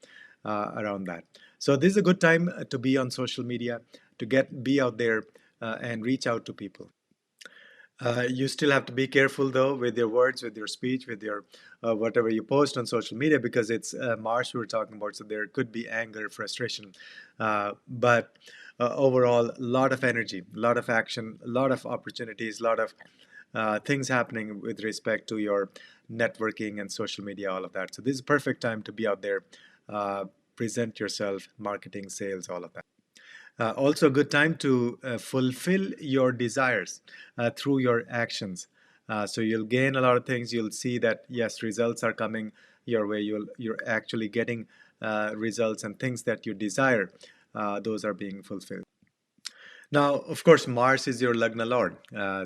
around that. So this is a good time to be on social media, to be out there and reach out to people. You still have to be careful though with your words, with your speech, with your whatever you post on social media, because it's Mars we're talking about. So there could be anger, frustration, but overall, a lot of energy, a lot of action, a lot of opportunities, a lot of things happening with respect to your networking and social media, all of that. So this is a perfect time to be out there, present yourself, marketing, sales, all of that. Also a good time to fulfill your desires through your actions. So you'll gain a lot of things. You'll see that, yes, results are coming your way. You're actually getting results, and things that you desire, those are being fulfilled. Now, of course, Mars is your Lagna Lord.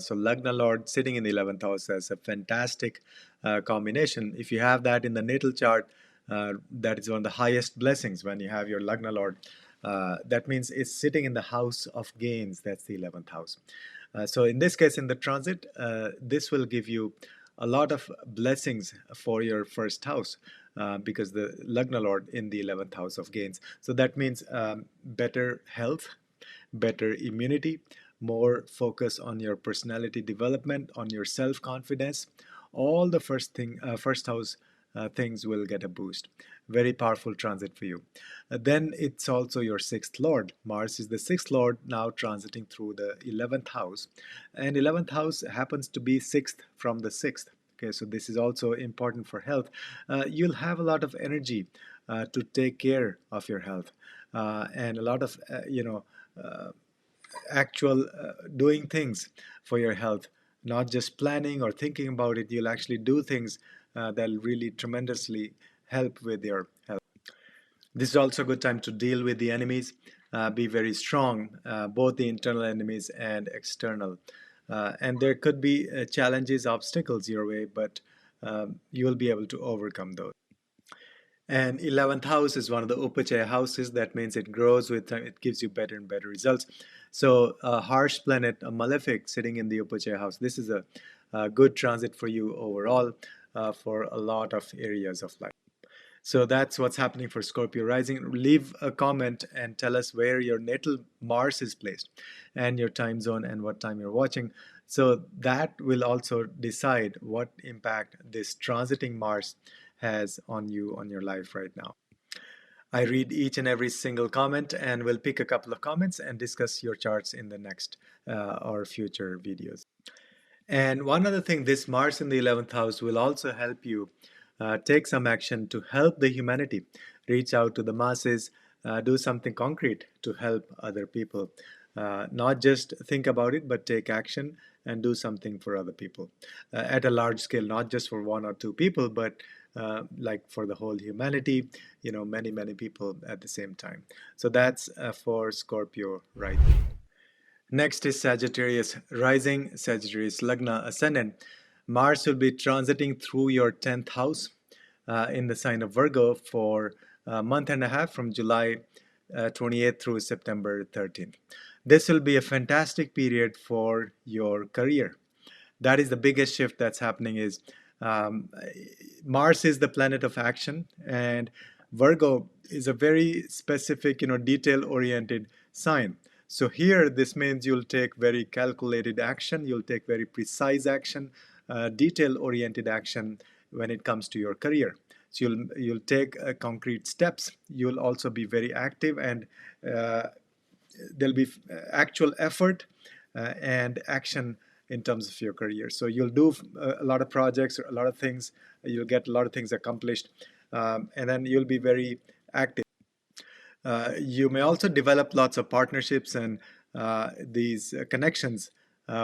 So Lagna Lord sitting in the 11th house has a fantastic combination. If you have that in the natal chart, that is one of the highest blessings when you have your Lagna Lord. That means it's sitting in the house of gains. That's the 11th house. So in this case, in the transit, this will give you a lot of blessings for your first house, because the Lagna Lord in the 11th house of gains. So that means better health, better immunity, more focus on your personality development, on your self-confidence. All the first house things will get a boost. Very powerful transit for you. Then it's also your sixth lord. Mars is the sixth lord, now transiting through the 11th house, and 11th house happens to be sixth from the sixth. Okay, so this is also important for health. You'll have a lot of energy to take care of your health, and a lot of actual doing things for your health, not just planning or thinking about it. You'll actually do things that'll really tremendously help with your health. This is also a good time to deal with the enemies. Be very strong, both the internal enemies and external. And there could be challenges, obstacles your way, but you will be able to overcome those. And 11th house is one of the Upachaya houses. That means it grows with time, it gives you better and better results. So a harsh planet, a malefic sitting in the Upachaya house, this is a good transit for you overall for a lot of areas of life. So that's what's happening for Scorpio rising. Leave a comment and tell us where your natal Mars is placed and your time zone and what time you're watching. So that will also decide what impact this transiting Mars has on you, on your life right now. I read each and every single comment, and we'll pick a couple of comments and discuss your charts in the next or future videos. And one other thing, this Mars in the 11th house will also help you take some action to help the humanity, reach out to the masses, do something concrete to help other people. Not just think about it, but take action and do something for other people at a large scale, not just for one or two people, but like for the whole humanity, many, many people at the same time. So that's for Scorpio, right? Next is Sagittarius rising, Sagittarius Lagna Ascendant. Mars will be transiting through your 10th house in the sign of Virgo for a month and a half, from July 28th through September 13th. This will be a fantastic period for your career. That is the biggest shift that's happening. Is um, Mars is the planet of action, and Virgo is a very specific, detail oriented sign. So here this means you'll take very calculated action, you'll take very precise action, detail oriented action when it comes to your career. So you'll take concrete steps. You'll also be very active, and uh, there'll be actual effort and action in terms of your career. So you'll do a lot of projects, a lot of things. You'll get a lot of things accomplished, and then you'll be very active. You may also develop lots of partnerships and these connections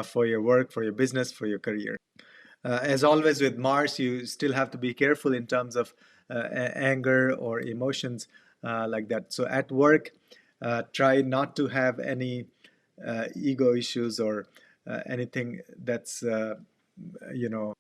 for your work, for your business, for your career. As always with Mars, you still have to be careful in terms of anger or emotions like that. So at work, try not to have any ego issues or anything that's you know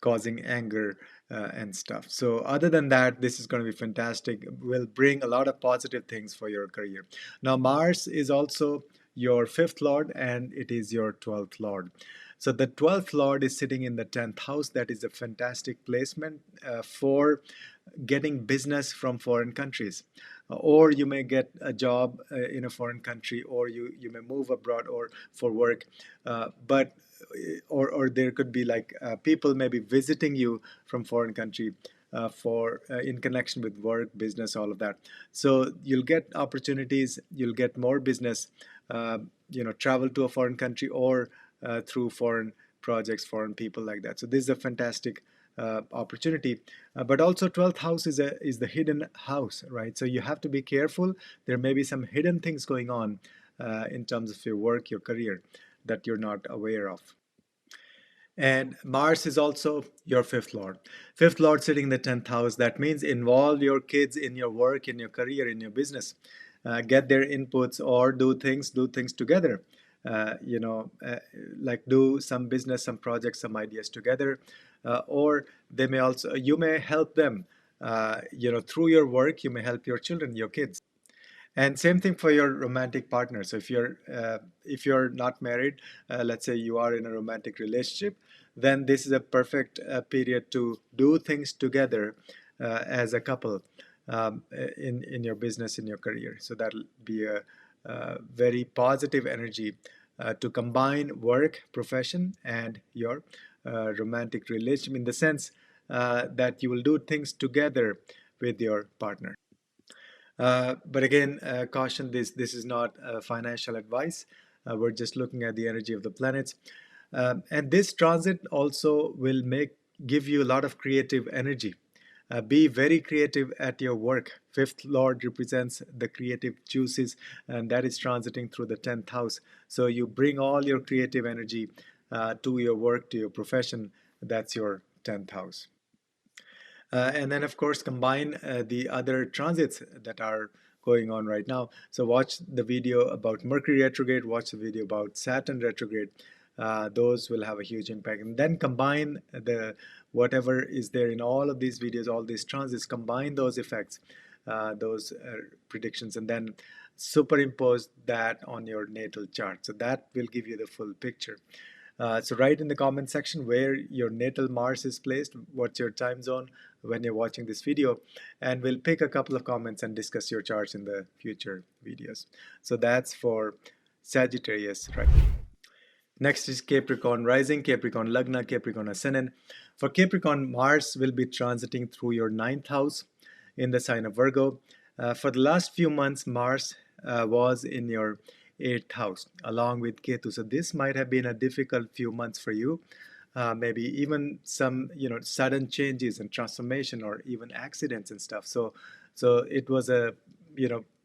causing anger and stuff. So other than that, this is going to be fantastic. Will bring a lot of positive things for your career. Now Mars is also your fifth lord, and it is your 12th lord. So the 12th lord is sitting in the 10th house. That is a fantastic placement for getting business from foreign countries. Or you may get a job in a foreign country, or you may move abroad or for work. But or there could be like people maybe visiting you from foreign country for in connection with work, business, all of that. So you'll get opportunities, you'll get more business, travel to a foreign country, or through foreign projects, foreign people like that. So this is a fantastic opportunity. But also 12th house is the hidden house, right? So you have to be careful. There may be some hidden things going on in terms of your work, your career, that you're not aware of. And Mars is also your fifth lord. Fifth lord sitting in the 10th house. That means involve your kids in your work, in your career, in your business. Get their inputs, or do things together. Uh, you know, uh, like do some business, some projects, some ideas together. Or they may also, you may help them. Through your work, you may help your children, your kids. And same thing for your romantic partner. So if you're not married, let's say you are in a romantic relationship, then this is a perfect period to do things together as a couple, in your business, in your career. So that'll be a very positive energy to combine work, profession, and your romantic relationship, in the sense that you will do things together with your partner. But again, caution, this is not financial advice. We're just looking at the energy of the planets. And this transit also will give you a lot of creative energy. Be very creative at your work. Fifth Lord represents the creative juices, and that is transiting through the 10th house. So you bring all your creative energy to your work, to your profession. That's your 10th house. And then, of course, combine the other transits that are going on right now. So watch the video about Mercury retrograde, watch the video about Saturn retrograde. Those will have a huge impact. And then combine the whatever is there in all of these videos, all these transits, combine those effects, those predictions, and then superimpose that on your natal chart. So that will give you the full picture. So write in the comment section where your natal Mars is placed, what's your time zone when you're watching this video, and we'll pick a couple of comments and discuss your charts in the future videos. So that's for Sagittarius, right? Next is Capricorn rising, Capricorn Lagna, Capricorn Ascendant. For Capricorn, Mars will be transiting through your ninth house in the sign of Virgo. For the last few months, Mars was in your eighth house along with Ketu. So this might have been a difficult few months for you. Maybe even some sudden changes and transformation, or even accidents and stuff. So it was a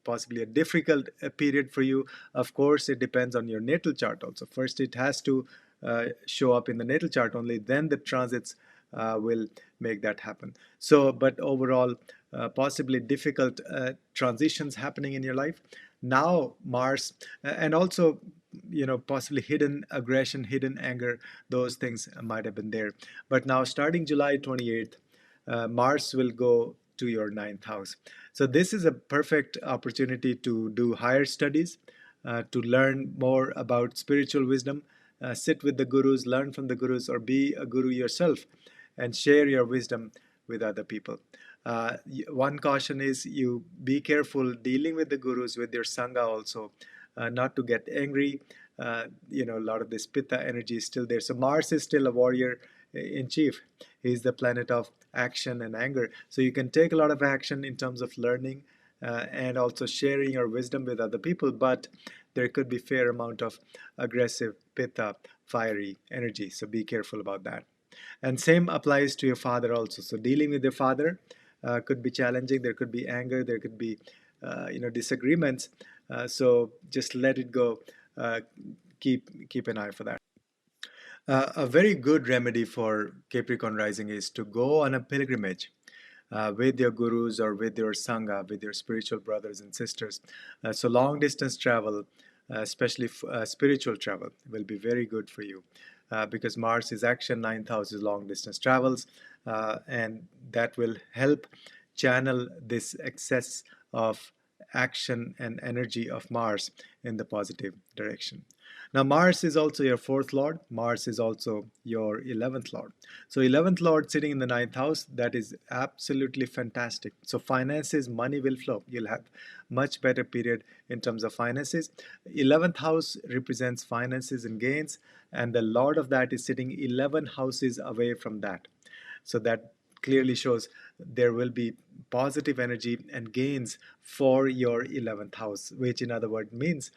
possibly a difficult period for you. Of course, it depends on your natal chart also. First, it has to show up in the natal chart only, then the transits will make that happen. So, but overall, possibly difficult transitions happening in your life. Now, Mars, and also, possibly hidden aggression, hidden anger, those things might have been there. But now, starting July 28th, Mars will go to your ninth house. So this is a perfect opportunity to do higher studies, to learn more about spiritual wisdom. Sit with the gurus, learn from the gurus, or be a guru yourself and share your wisdom with other people. One caution is you be careful dealing with the gurus, with your sangha also, not to get angry. A lot of this pitta energy is still there. So Mars is still a warrior in chief. He's the planet of action and anger. So you can take a lot of action in terms of learning and also sharing your wisdom with other people, but there could be fair amount of aggressive pitta, fiery energy. So be careful about that. And same applies to your father also. So dealing with your father could be challenging. There could be anger. There could be disagreements. So just let it go. Uh, keep an eye for that. A very good remedy for Capricorn rising is to go on a pilgrimage with your gurus or with your sangha, with your spiritual brothers and sisters. So long distance travel, especially spiritual travel, will be very good for you because Mars is action, ninth house is long distance travels, and that will help channel this excess of action and energy of Mars in the positive direction. Now, Mars is also your fourth lord. Mars is also your 11th lord. So, 11th lord sitting in the ninth house, that is absolutely fantastic. So, finances, money will flow. You'll have much better period in terms of finances. 11th house represents finances and gains, and the lord of that is sitting 11 houses away from that. So, that clearly shows there will be positive energy and gains for your 11th house, which in other words means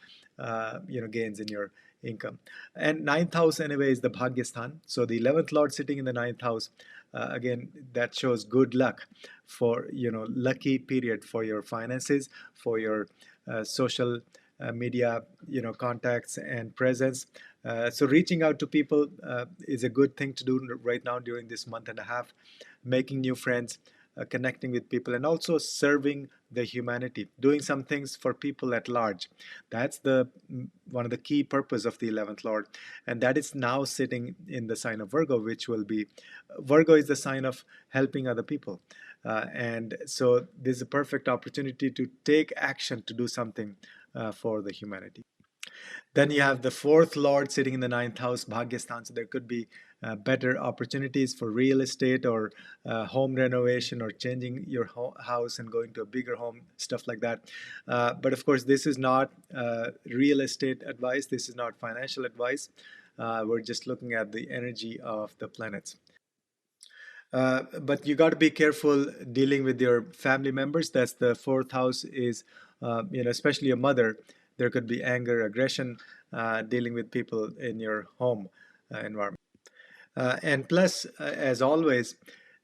gains in your income. And ninth house anyway is the bhagyasthan. So the 11th lord sitting in the ninth house, again, that shows good luck for, lucky period for your finances, for your social media, contacts and presence. So reaching out to people is a good thing to do right now during this month and a half, making new friends, connecting with people, and also serving the humanity, doing some things for people at large. That's the one of the key purpose of the 11th lord, and that is now sitting in the sign of Virgo, which will be Virgo is the sign of helping other people. And so this is a perfect opportunity to take action to do something for the humanity. Then you have the fourth lord sitting in the ninth house, Bhagyasthan. So there could be better opportunities for real estate or home renovation or changing your house and going to a bigger home, stuff like that. But of course, this is not real estate advice. This is not financial advice. We're just looking at the energy of the planets. But you got to be careful dealing with your family members. That's the fourth house is, especially your mother. There could be anger, aggression, dealing with people in your home environment. And plus, as always,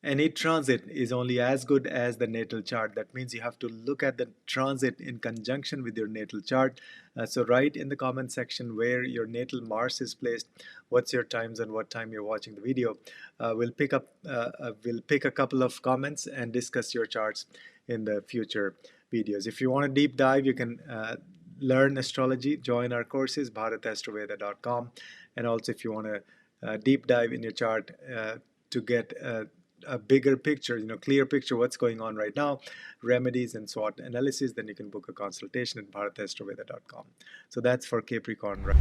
any transit is only as good as the natal chart. That means you have to look at the transit in conjunction with your natal chart. So write in the comment section where your natal Mars is placed, what's your times and what time you're watching the video. We'll pick a couple of comments and discuss your charts in the future videos. If you want to deep dive, you can learn astrology, join our courses, bharatastroveda.com. And also if you want to deep dive in your chart to get a bigger picture, clear picture what's going on right now, remedies and SWOT analysis, then you can book a consultation at bharatastroveda.com. So that's for Capricorn. Right?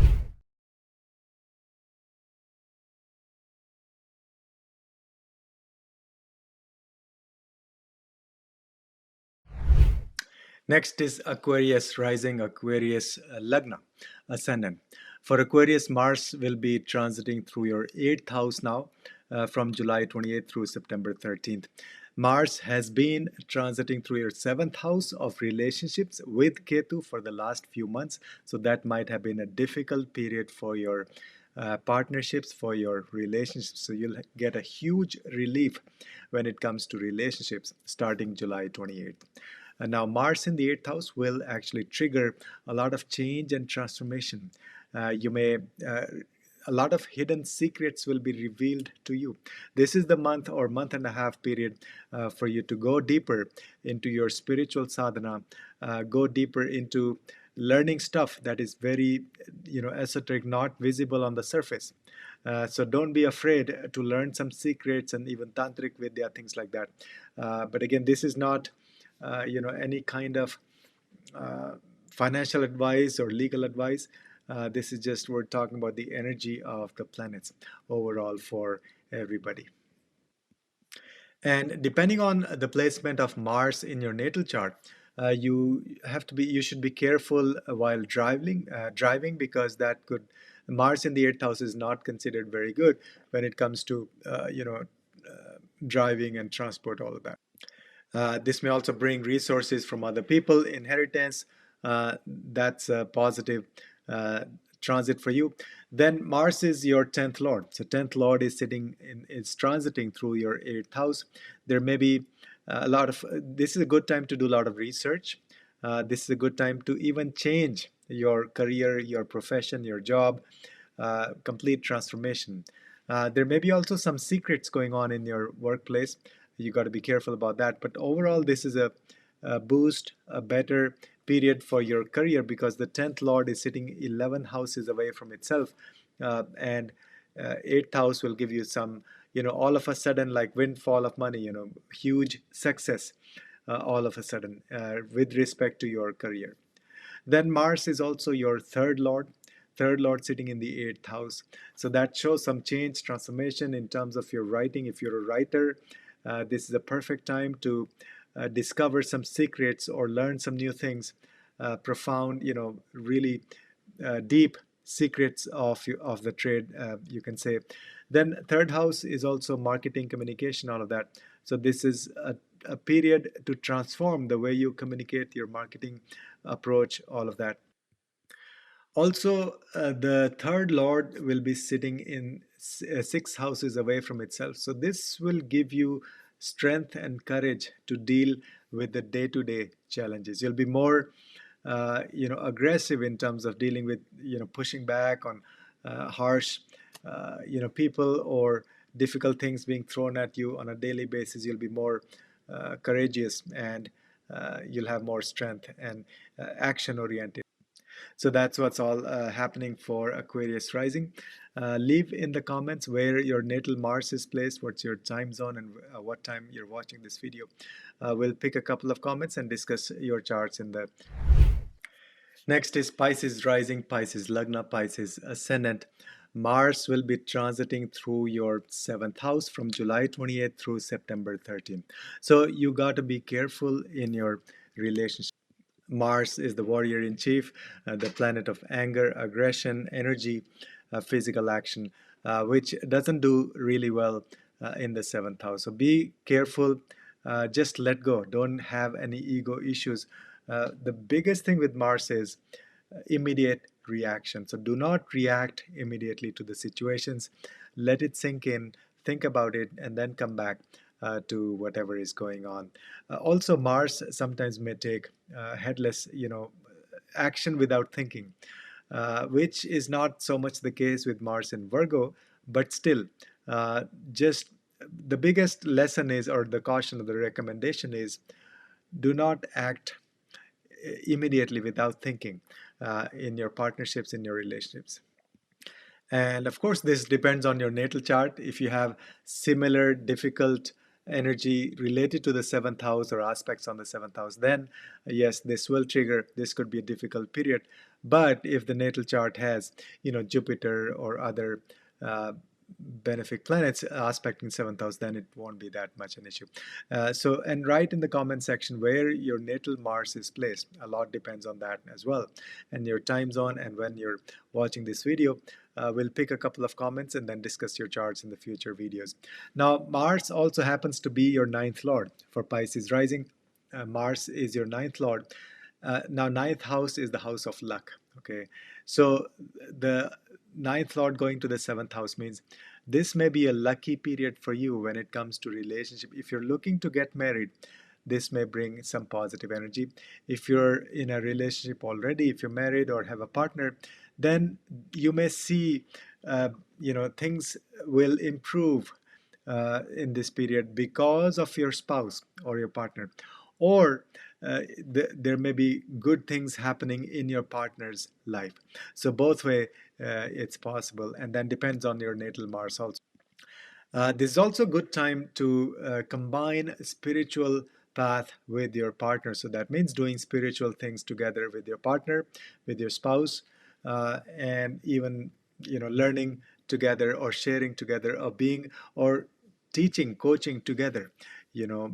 Next is Aquarius rising, Aquarius Lagna, Ascendant. For Aquarius, Mars will be transiting through your 8th house now from July 28th through September 13th. Mars has been transiting through your 7th house of relationships with Ketu for the last few months. So that might have been a difficult period for your partnerships, for your relationships. So you'll get a huge relief when it comes to relationships starting July 28th. And now Mars in the 8th house will actually trigger a lot of change and transformation. A lot of hidden secrets will be revealed to you. This is the month or month and a half period for you to go deeper into your spiritual sadhana, go deeper into learning stuff that is very, esoteric, not visible on the surface. So don't be afraid to learn some secrets and even tantric vidya, things like that. But again, this is not any kind of financial advice or legal advice. This is just, we're talking about the energy of the planets overall for everybody. And depending on the placement of Mars in your natal chart, you should be careful while driving, because that could, Mars in the eighth house is not considered very good when it comes to driving and transport, all of that. This may also bring resources from other people, inheritance. That's a positive uh, transit for you. Then Mars is your 10th lord. So 10th lord is is transiting through your 8th house. There may be a lot of, this is a good time to do a lot of research. This is a good time to even change your career, your profession, your job, complete transformation. There may be also some secrets going on in your workplace. You got to be careful about that. But overall, this is a boost, a better period for your career, because the 10th lord is sitting 11 houses away from itself. And 8th house will give you some, all of a sudden, like windfall of money, huge success all of a sudden with respect to your career. Then Mars is also your third lord sitting in the eighth house. So that shows some change, transformation in terms of your writing. If you're a writer, this is a perfect time to discover some secrets or learn some new things, profound, really deep secrets of the trade, you can say. Then third house is also marketing, communication, all of that. So this is a period to transform the way you communicate, your marketing approach, all of that. Also, the third lord will be sitting in six houses away from itself. So this will give you strength and courage to deal with the day-to-day challenges. You'll be more, aggressive in terms of dealing with, pushing back on harsh, people or difficult things being thrown at you on a daily basis. You'll be more courageous, and you'll have more strength and action oriented. So that's what's all happening for Aquarius rising. Leave in the comments where your natal Mars is placed, what's your time zone, and what time you're watching this video. We'll pick a couple of comments and discuss your charts in the. Next is Pisces rising, Pisces Lagna, Pisces Ascendant. Mars will be transiting through your seventh house from July 28th through September 13th. So you got to be careful in your relationship. Mars is the warrior in chief, the planet of anger, aggression, energy, physical action, which doesn't do really well in the seventh house. So be careful, just let go. Don't have any ego issues. The biggest thing with Mars is immediate reaction. So do not react immediately to the situations. Let it sink in, think about it, and then come back to whatever is going on. Also, Mars sometimes may take headless, action without thinking, which is not so much the case with Mars in Virgo, but still, just the biggest lesson is, or the caution or the recommendation is, do not act immediately without thinking in your partnerships, in your relationships. And of course, this depends on your natal chart. If you have similar difficult energy related to the seventh house or aspects on the seventh house, then yes, this will trigger, this could be a difficult period. But if the natal chart has, Jupiter or other benefic planets aspecting seventh house, then it won't be that much an issue. And write in the comment section where your natal Mars is placed. A lot depends on that as well, and your time zone, and when you're watching this video. We'll pick a couple of comments and then discuss your charts in the future videos. Now, Mars also happens to be your ninth lord for Pisces rising. Mars is your ninth lord. Now, ninth house is the house of luck. Okay, so the ninth lord going to the seventh house means this may be a lucky period for you when it comes to relationship. If you're looking to get married, this may bring some positive energy. If you're in a relationship already, if you're married or have a partner, then you may see, things will improve in this period because of your spouse or your partner. Or there may be good things happening in your partner's life. So both way, it's possible, and then depends on your natal Mars also. This is also a good time to combine spiritual path with your partner. So that means doing spiritual things together with your partner, with your spouse, and even learning together or sharing together or being or teaching, coaching together,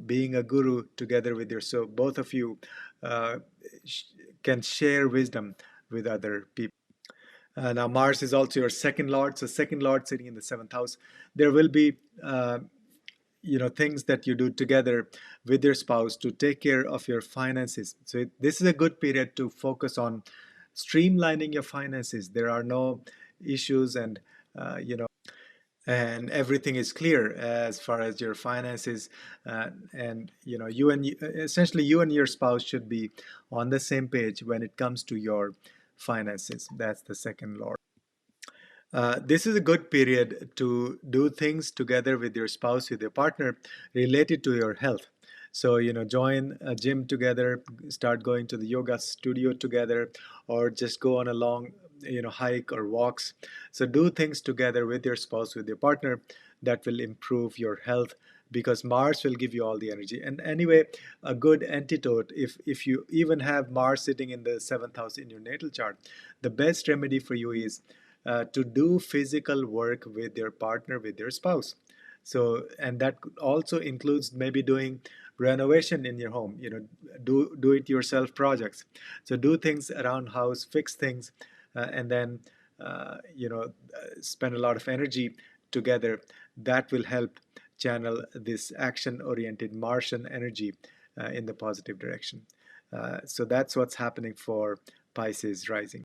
being a guru together with your, so both of you uh, can share wisdom with other people. Now Mars is also your second lord, so second lord sitting in the seventh house. There will be things that you do together with your spouse to take care of your finances. So this is a good period to focus on streamlining your finances. There are no issues, and and everything is clear as far as your finances, and essentially you and your spouse should be on the same page when it comes to your finances. That's the second lord. This is a good period to do things together with your spouse, with your partner, related to your health. So, join a gym together, start going to the yoga studio together, or just go on a long, hike or walks. So, do things together with your spouse, with your partner, that will improve your health, because Mars will give you all the energy. And anyway, a good antidote, if you even have Mars sitting in the seventh house in your natal chart, the best remedy for you is to do physical work with your partner, with your spouse. So, and that also includes maybe doing renovation in your home, do it yourself projects. So do things around house, fix things, and then spend a lot of energy together. That will help channel this action oriented Martian energy in the positive direction. So that's what's happening for Pisces rising.